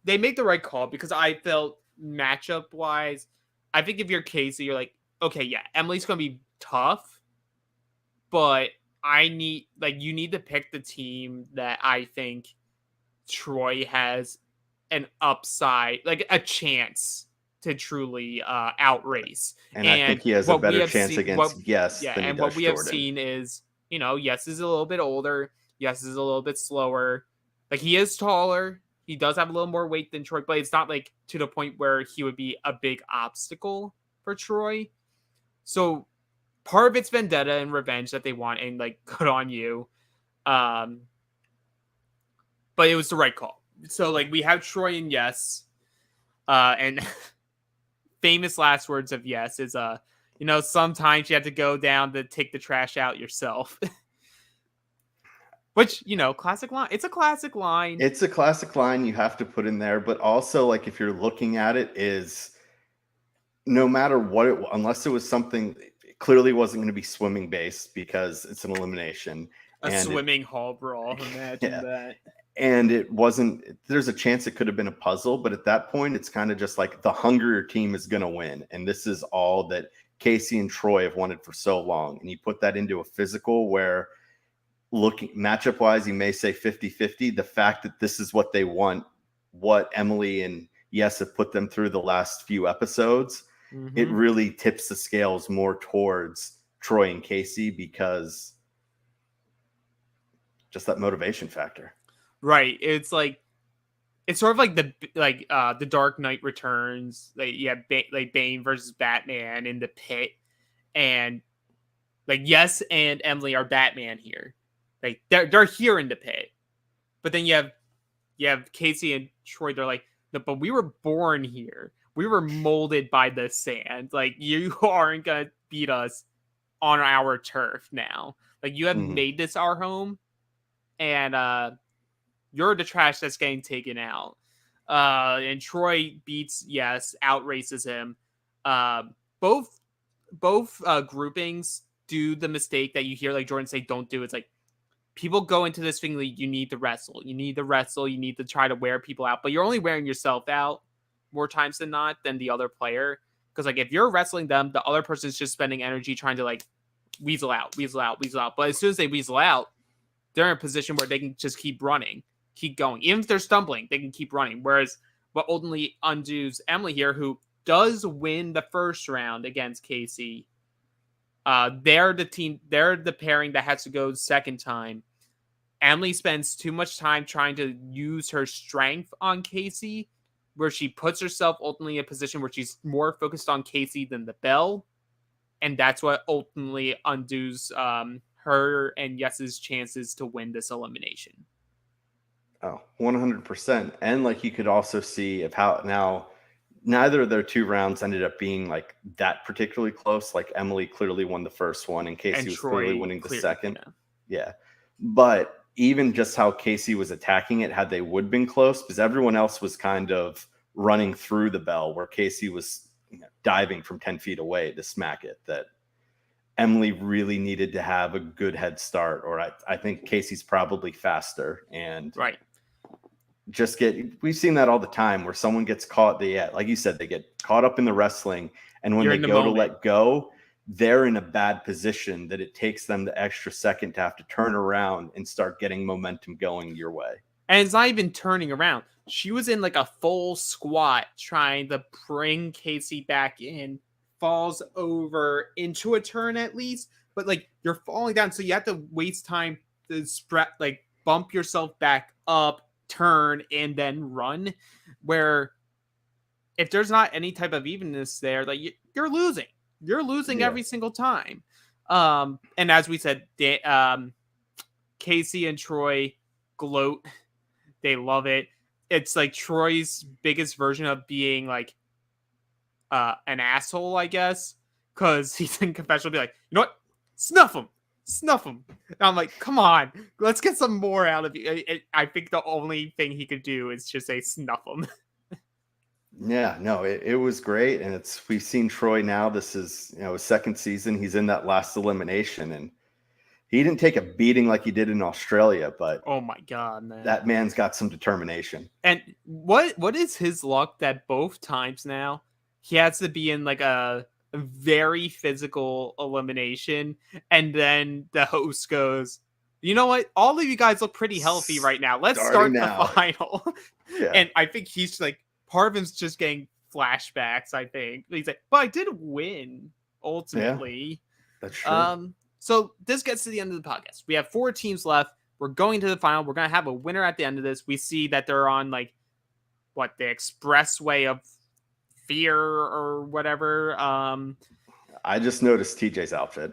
they make the right call because I felt matchup wise, I think if you're Casey, you're like, okay, yeah, Emily's gonna be tough, but you need to pick the team that I think Troy has an upside, like a chance to truly outrace. And I think he has a better chance against Yes than he does what we have Jordan. seen is, Yes is a little bit older. Yes is a little bit slower. Like he is taller. He does have a little more weight than Troy, but it's not like to the point where he would be a big obstacle for Troy. So part of it's vendetta and revenge that they want, and like good on you. But it was the right call. So like we have Troy and Yes, and famous last words of Yes is sometimes you have to go down to take the trash out yourself. Which, classic line. It's a classic line. It's a classic line you have to put in there, but also like if you're looking at it, is no matter what unless it was something, it clearly wasn't going to be swimming based because it's an elimination. A swimming hall brawl, imagine that. And it wasn't, there's a chance it could have been a puzzle, but at that point, it's kind of just like the hungrier team is going to win. And this is all that Casey and Troy have wanted for so long. And you put that into a physical where looking matchup wise, you may say 50-50. The fact that this is what they want, what Emily and Yes have put them through the last few episodes, it really tips the scales more towards Troy and Casey because just that motivation factor. Right. It's like, it's sort of like the Dark Knight Returns. Like like Bane versus Batman in the pit, and like Yes and Emily are Batman here. Like they're here in the pit, but then you have Casey and Troy. They're like, no, but we were born here. We were molded by the sand. Like you aren't gonna beat us on our turf now. Like you have made this our home, and you're the trash that's getting taken out. And Troy beats Yes, outraces him. Both groupings do the mistake that you hear like Jordan say don't do. It's like people go into this thing like you need to wrestle. You need to wrestle. You need to try to wear people out. But you're only wearing yourself out more times than not than the other player. Because like if you're wrestling them, the other person's just spending energy trying to like weasel out. But as soon as they weasel out, they're in a position where they can just keep running. Keep going. Even if they're stumbling, they can keep running. Whereas what ultimately undoes Emily here, who does win the first round against Casey, they're the pairing that has to go the second time. Emily spends too much time trying to use her strength on Casey, where she puts herself ultimately in a position where she's more focused on Casey than the bell. And that's what ultimately undoes her and Yes's chances to win this elimination. Oh, 100%. And like you could also see of how now neither of their two rounds ended up being like that particularly close. Like Emily clearly won the first one and Casey was clearly winning the second. Yeah. But even just how Casey was attacking it, had they would been close, because everyone else was kind of running through the bell where Casey was diving from 10 feet away to smack it, that Emily really needed to have a good head start, or I think Casey's probably faster. And right. We've seen that all the time where someone gets caught, like you said, they get caught up in the wrestling, and when they go to let go, they're in a bad position that it takes them the extra second to have to turn around and start getting momentum going your way. And it's not even turning around. She was in like a full squat trying to bring Casey back in, falls over into a turn at least, but like you're falling down, so you have to waste time to bump yourself back up, turn, and then run, where if there's not any type of evenness there, like you're losing every single time. And as we said, Casey and Troy gloat. They love it. It's like Troy's biggest version of being like an asshole, I guess, because he's in confessional, be like, you know what, snuff him. And I'm like, come on, let's get some more out of you. I think the only thing he could do is just say snuff him. Yeah, no, it was great. And we've seen Troy now. This is, his second season. He's in that last elimination, and he didn't take a beating like he did in Australia, but Oh my god, man. that man's got some determination. And what is his luck that both times now he has to be in like a very physical elimination, and then the host goes, you know what? All of you guys look pretty healthy right now. Let's start Starting now. the final. Yeah. And I think he's like, part of him's just getting flashbacks, I think. He's like, but I did win ultimately. That's true. So this gets to the end of the podcast. We have 4 teams left. We're going to the final. We're going to have a winner at the end of this. We see that they're on like the expressway of fear or whatever. I just noticed TJ's outfit.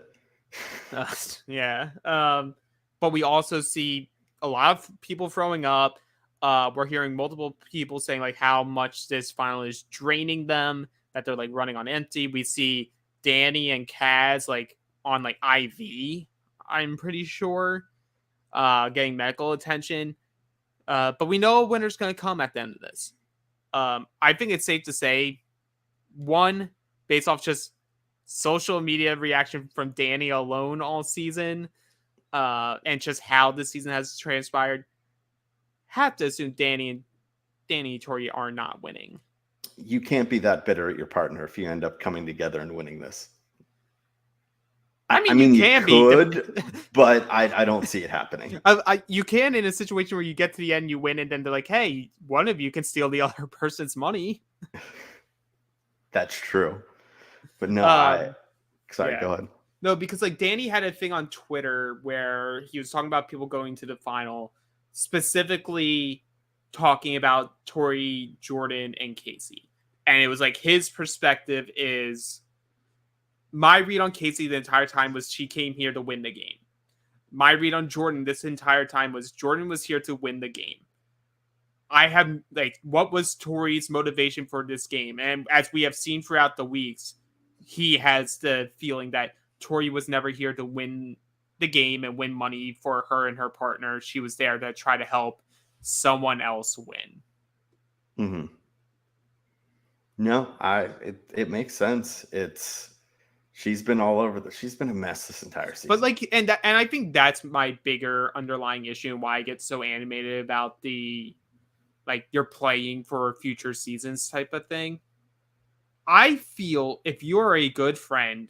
Yeah. But we also see a lot of people throwing up. We're hearing multiple people saying like how much this final is draining them, that they're like running on empty. We see Danny and Kaz like on like IV, I'm pretty sure, getting medical attention. But we know a winner's going to come at the end of this. I think it's safe to say, one, based off just social media reaction from Danny alone all season, and just how this season has transpired, have to assume Danny and Tori are not winning. You can't be that bitter at your partner if you end up coming together and winning this. I mean, you can could, but I don't see it happening. You can in a situation where you get to the end, you win, and then they're like, hey, one of you can steal the other person's money. That's true. But no, sorry, go ahead. No, because like Danny had a thing on Twitter where he was talking about people going to the final, specifically talking about Tori, Jordan, and Casey. And it was like his perspective is, my read on Casey the entire time was she came here to win the game. My read on Jordan this entire time was Jordan was here to win the game. I have like, what was Tori's motivation for this game? And as we have seen throughout the weeks, he has the feeling that Tori was never here to win the game and win money for her and her partner. She was there to try to help someone else win. Mm-hmm. No, it makes sense. She's been all over she's been a mess this entire season. But like, and I think that's my bigger underlying issue and why I get so animated about the, like, you're playing for future seasons type of thing. I feel if you're a good friend,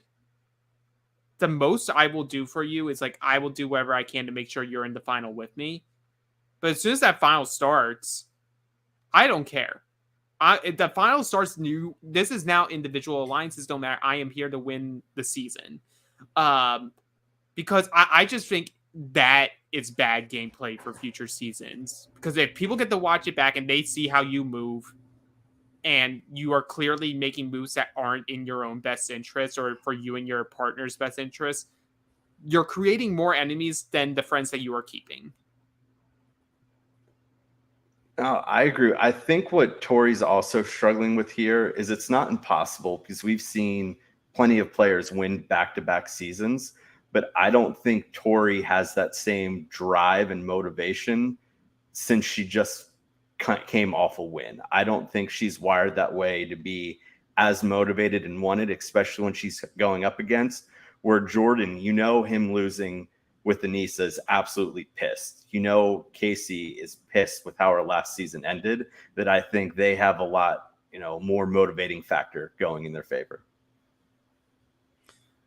the most I will do for you is like, I will do whatever I can to make sure you're in the final with me. But as soon as that final starts, I don't care. The final starts new. This is now individual alliances don't matter. I am here to win the season. Because I just think that it's bad gameplay for future seasons. Because if people get to watch it back and they see how you move, and you are clearly making moves that aren't in your own best interest or for you and your partner's best interest, you're creating more enemies than the friends that you are keeping. Oh, I agree. I think what Tori's also struggling with here is it's not impossible because we've seen plenty of players win back-to-back seasons, but I don't think Tori has that same drive and motivation since she just came off a win. I don't think she's wired that way to be as motivated and wanted, especially when she's going up against where Jordan, him losing with Anissa is absolutely pissed. Casey is pissed with how her last season ended, that I think they have a lot, more motivating factor going in their favor.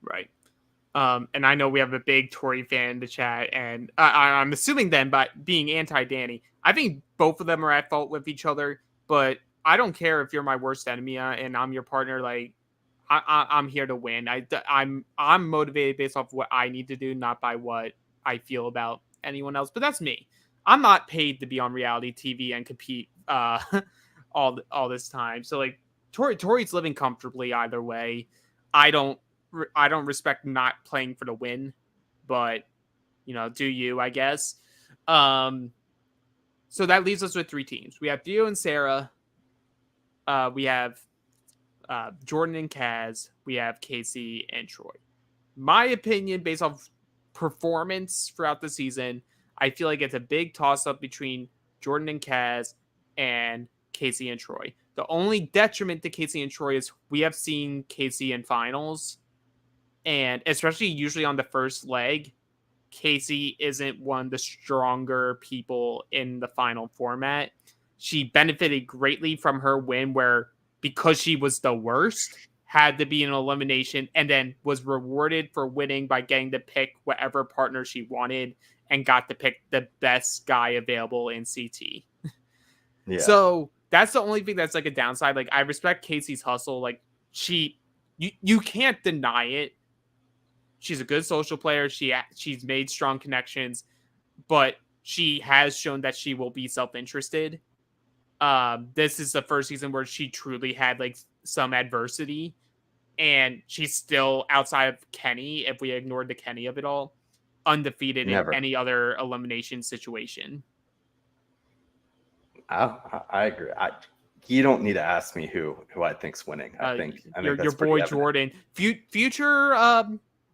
Right. And I know we have a big Tori fan in the chat, and I'm assuming then, but being anti-Danny, I think both of them are at fault with each other, but I don't care if you're my worst enemy and I'm your partner. Like, I'm here to win. I'm motivated based off what I need to do, not by what I feel about anyone else. But that's me. I'm not paid to be on reality TV and compete all this time. So like, Tori's living comfortably either way. I don't respect not playing for the win, but do you, I guess. So that leaves us with 3 teams. We have Theo and Sarah. We have Jordan and Kaz. We have Casey and Troy. My opinion, based off performance throughout the season, I feel like it's a big toss-up between Jordan and Kaz and Casey and Troy. The only detriment to Casey and Troy is we have seen Casey in finals, and especially usually on the first leg, Casey isn't one of the stronger people in the final format. She benefited greatly from her win where, because she was the worst, had to be an elimination and then was rewarded for winning by getting to pick whatever partner she wanted and got to pick the best guy available in CT. Yeah. So that's the only thing that's like a downside. Like, I respect Casey's hustle. Like, you can't deny it. She's a good social player. She's made strong connections, but she has shown that she will be self-interested. This is the first season where she truly had like some adversity, and she's still, outside of Kenny, if we ignored the Kenny of it all, undefeated Never. in any other elimination situation. I agree. You don't need to ask me who I think's winning. I think your that's boy evident. Jordan, future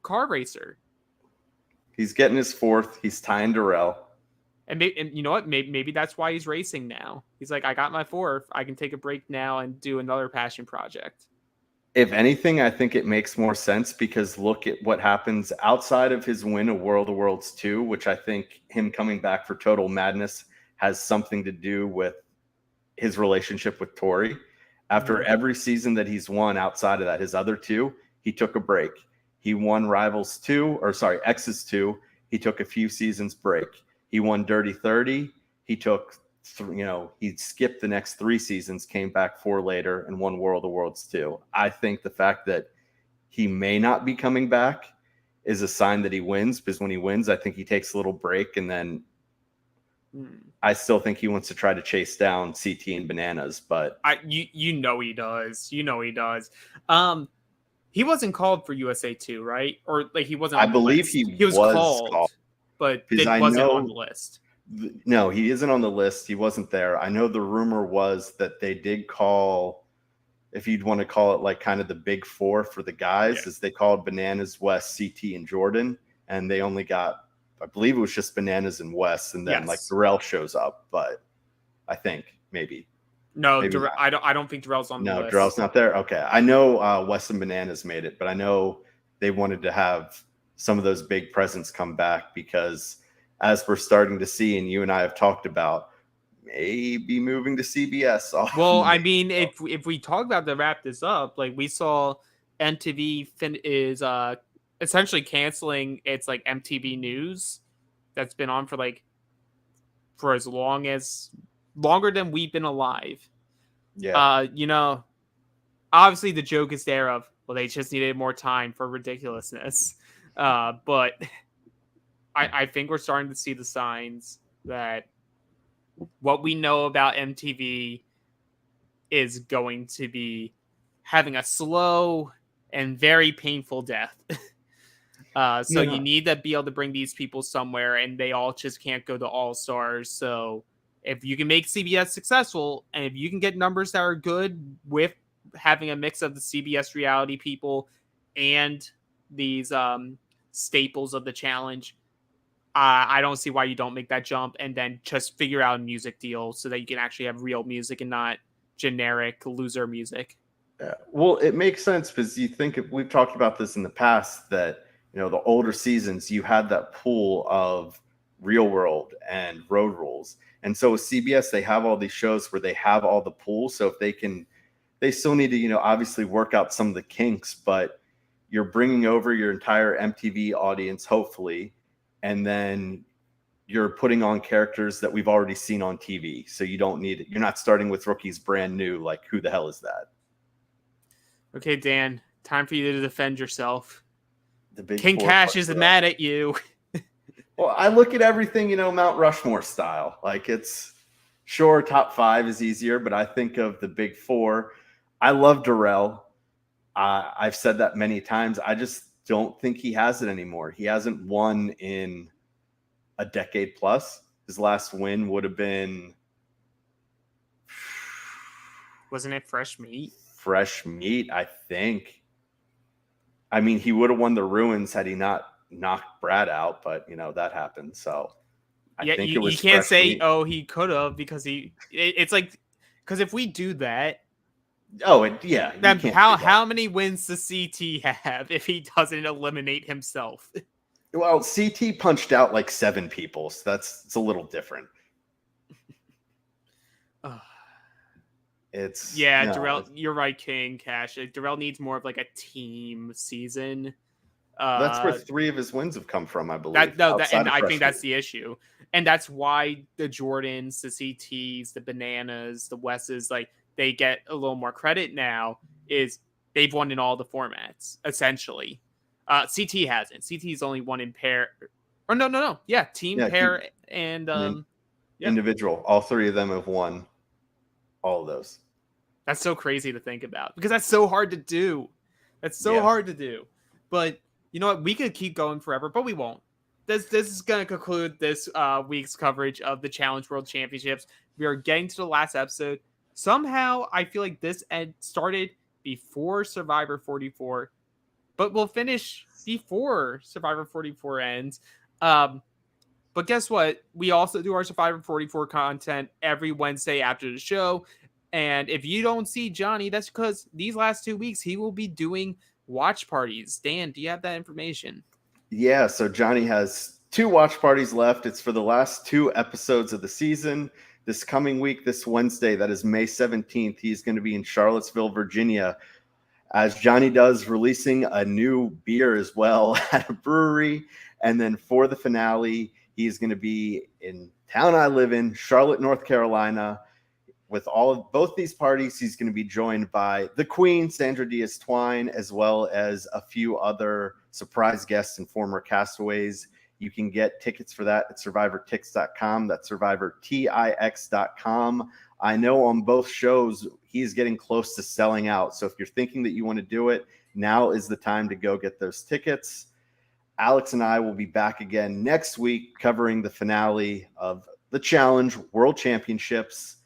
car racer. He's getting his 4th. He's tying Darrell. And you know what? Maybe that's why he's racing now. He's like, I got my 4th. I can take a break now and do another passion project. If anything, I think it makes more sense because look at what happens outside of his win of World of Worlds 2, which I think him coming back for Total Madness has something to do with his relationship with Tori. After every season that he's won outside of that, his other 2, he took a break. He won Rivals 2, X's 2. He took a few seasons break. He won Dirty 30. He took, he skipped the next 3 seasons, came back 4 later, and won World of Worlds 2. I think the fact that he may not be coming back is a sign that he wins, because when he wins, I think he takes a little break, and then I still think he wants to try to chase down CT and Bananas, but he does. He does. He wasn't called for USA 2, right? Or like he wasn't. I believe he was called, but it wasn't on the list. No, he isn't on the list. He wasn't there. I know the rumor was that they did call, if you'd want to call it like kind of the big 4 for the guys, is they called Bananas, West, CT, and Jordan, and they only got, I believe it was just Bananas and West, and then like Darrell shows up, but I think maybe. No, I don't think Darrell's on the list. No, Darrell's not there? Okay. I know West and Bananas made it, but I know they wanted to have some of those big presents come back because, as we're starting to see, and you and I have talked about, maybe moving to CBS. Well, I mean, if we talk about to wrap this up, like we saw MTV is essentially canceling its like MTV News that's been on for as longer than we've been alive. Yeah. Obviously the joke is there of, well, they just needed more time for ridiculousness. But I think we're starting to see the signs that what we know about MTV is going to be having a slow and very painful death. You need to be able to bring these people somewhere, and they all just can't go to All Stars. So if you can make CBS successful, and if you can get numbers that are good with having a mix of the CBS reality people and these staples of the challenge, I don't see why you don't make that jump and then just figure out a music deal so that you can actually have real music and not generic loser music. Yeah. Well, it makes sense because you think, we've talked about this in the past, that the older seasons you had that pool of Real World and Road Rules, and so with CBS they have all these shows where they have all the pools. So if they still need to obviously work out some of the kinks, but you're bringing over your entire MTV audience, hopefully, and then you're putting on characters that we've already seen on TV. So you're not starting with rookies brand new. Like, who the hell is that? Okay, Dan, time for you to defend yourself. The big King Cash is mad at you. Well, I look at everything, Mount Rushmore style. Like, it's sure top 5 is easier, but I think of the big 4. I love Darrell. I've said that many times. I just don't think he has it anymore. He hasn't won in a decade plus. His last win would have been... Wasn't it fresh meat? Fresh meat, I think. I mean, he would have won the ruins had he not knocked Brad out, but that happened. So I think it was. You can't say, meat. oh, he could have, because it's like, because if we do that, then how many wins does CT have if he doesn't eliminate himself? Well, CT punched out like 7 people, so it's a little different. Darrell, you're right, King Cash. Darrell needs more of like a team season. That's where 3 of his wins have come from, I believe. I think that's the issue, and that's why the Jordans, the CTs, the Bananas, the Wes's, like, they get a little more credit now. Is they've won in all the formats essentially. CT hasn't. CT's only won in pair, or no, team, pair, and individual. All 3 of them have won. All of those. That's so crazy to think about, because that's so hard to do. Hard to do. But you know what? We could keep going forever, but we won't. This is going to conclude this week's coverage of the Challenge World Championships. We are getting to the last episode. Somehow, I feel like this started before Survivor 44, but we'll finish before Survivor 44 ends. But guess what? We also do our Survivor 44 content every Wednesday after the show. And if you don't see Johnny, that's because these last 2 weeks, he will be doing watch parties. Dan, do you have that information? Yeah, so Johnny has 2 watch parties left. It's for the last 2 episodes of the season. This coming week, this Wednesday, that is May 17th, he's going to be in Charlottesville, Virginia, as Johnny does, releasing a new beer as well at a brewery. And then for the finale, he's going to be in town I live in, Charlotte, North Carolina. With both these parties, he's going to be joined by the Queen, Sandra Diaz-Twine, as well as a few other surprise guests and former castaways. You can get tickets for that at survivortix.com. That's survivortix.com. I know on both shows, he's getting close to selling out. So if you're thinking that you want to do it, now is the time to go get those tickets. Alex and I will be back again next week covering the finale of the Challenge World Championships.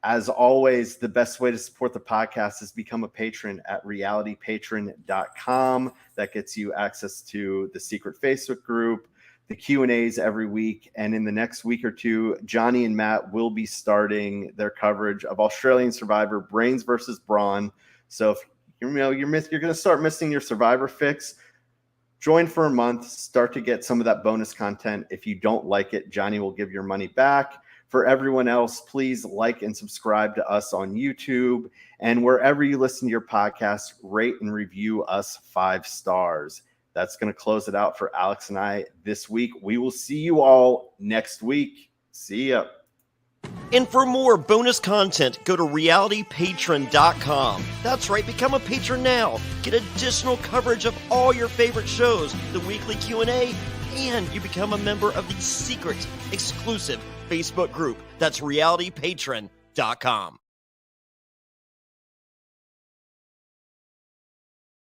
As always, the best way to support the podcast is become a patron at realitypatron.com. That gets you access to the secret Facebook group, the Q&As every week. And in the next week or 2, Johnny and Matt will be starting their coverage of Australian Survivor, Brains versus Brawn. So if you're going to start missing your Survivor fix, join for a month, start to get some of that bonus content. If you don't like it, Johnny will give your money back. For everyone else, please like and subscribe to us on YouTube. And wherever you listen to your podcast, rate and review us 5 stars. That's going to close it out for Alex and I this week. We will see you all next week. See ya. And for more bonus content, go to realitypatron.com. That's right, become a patron now. Get additional coverage of all your favorite shows, the weekly Q&A, and you become a member of the secret, exclusive Facebook group. That's realitypatron.com.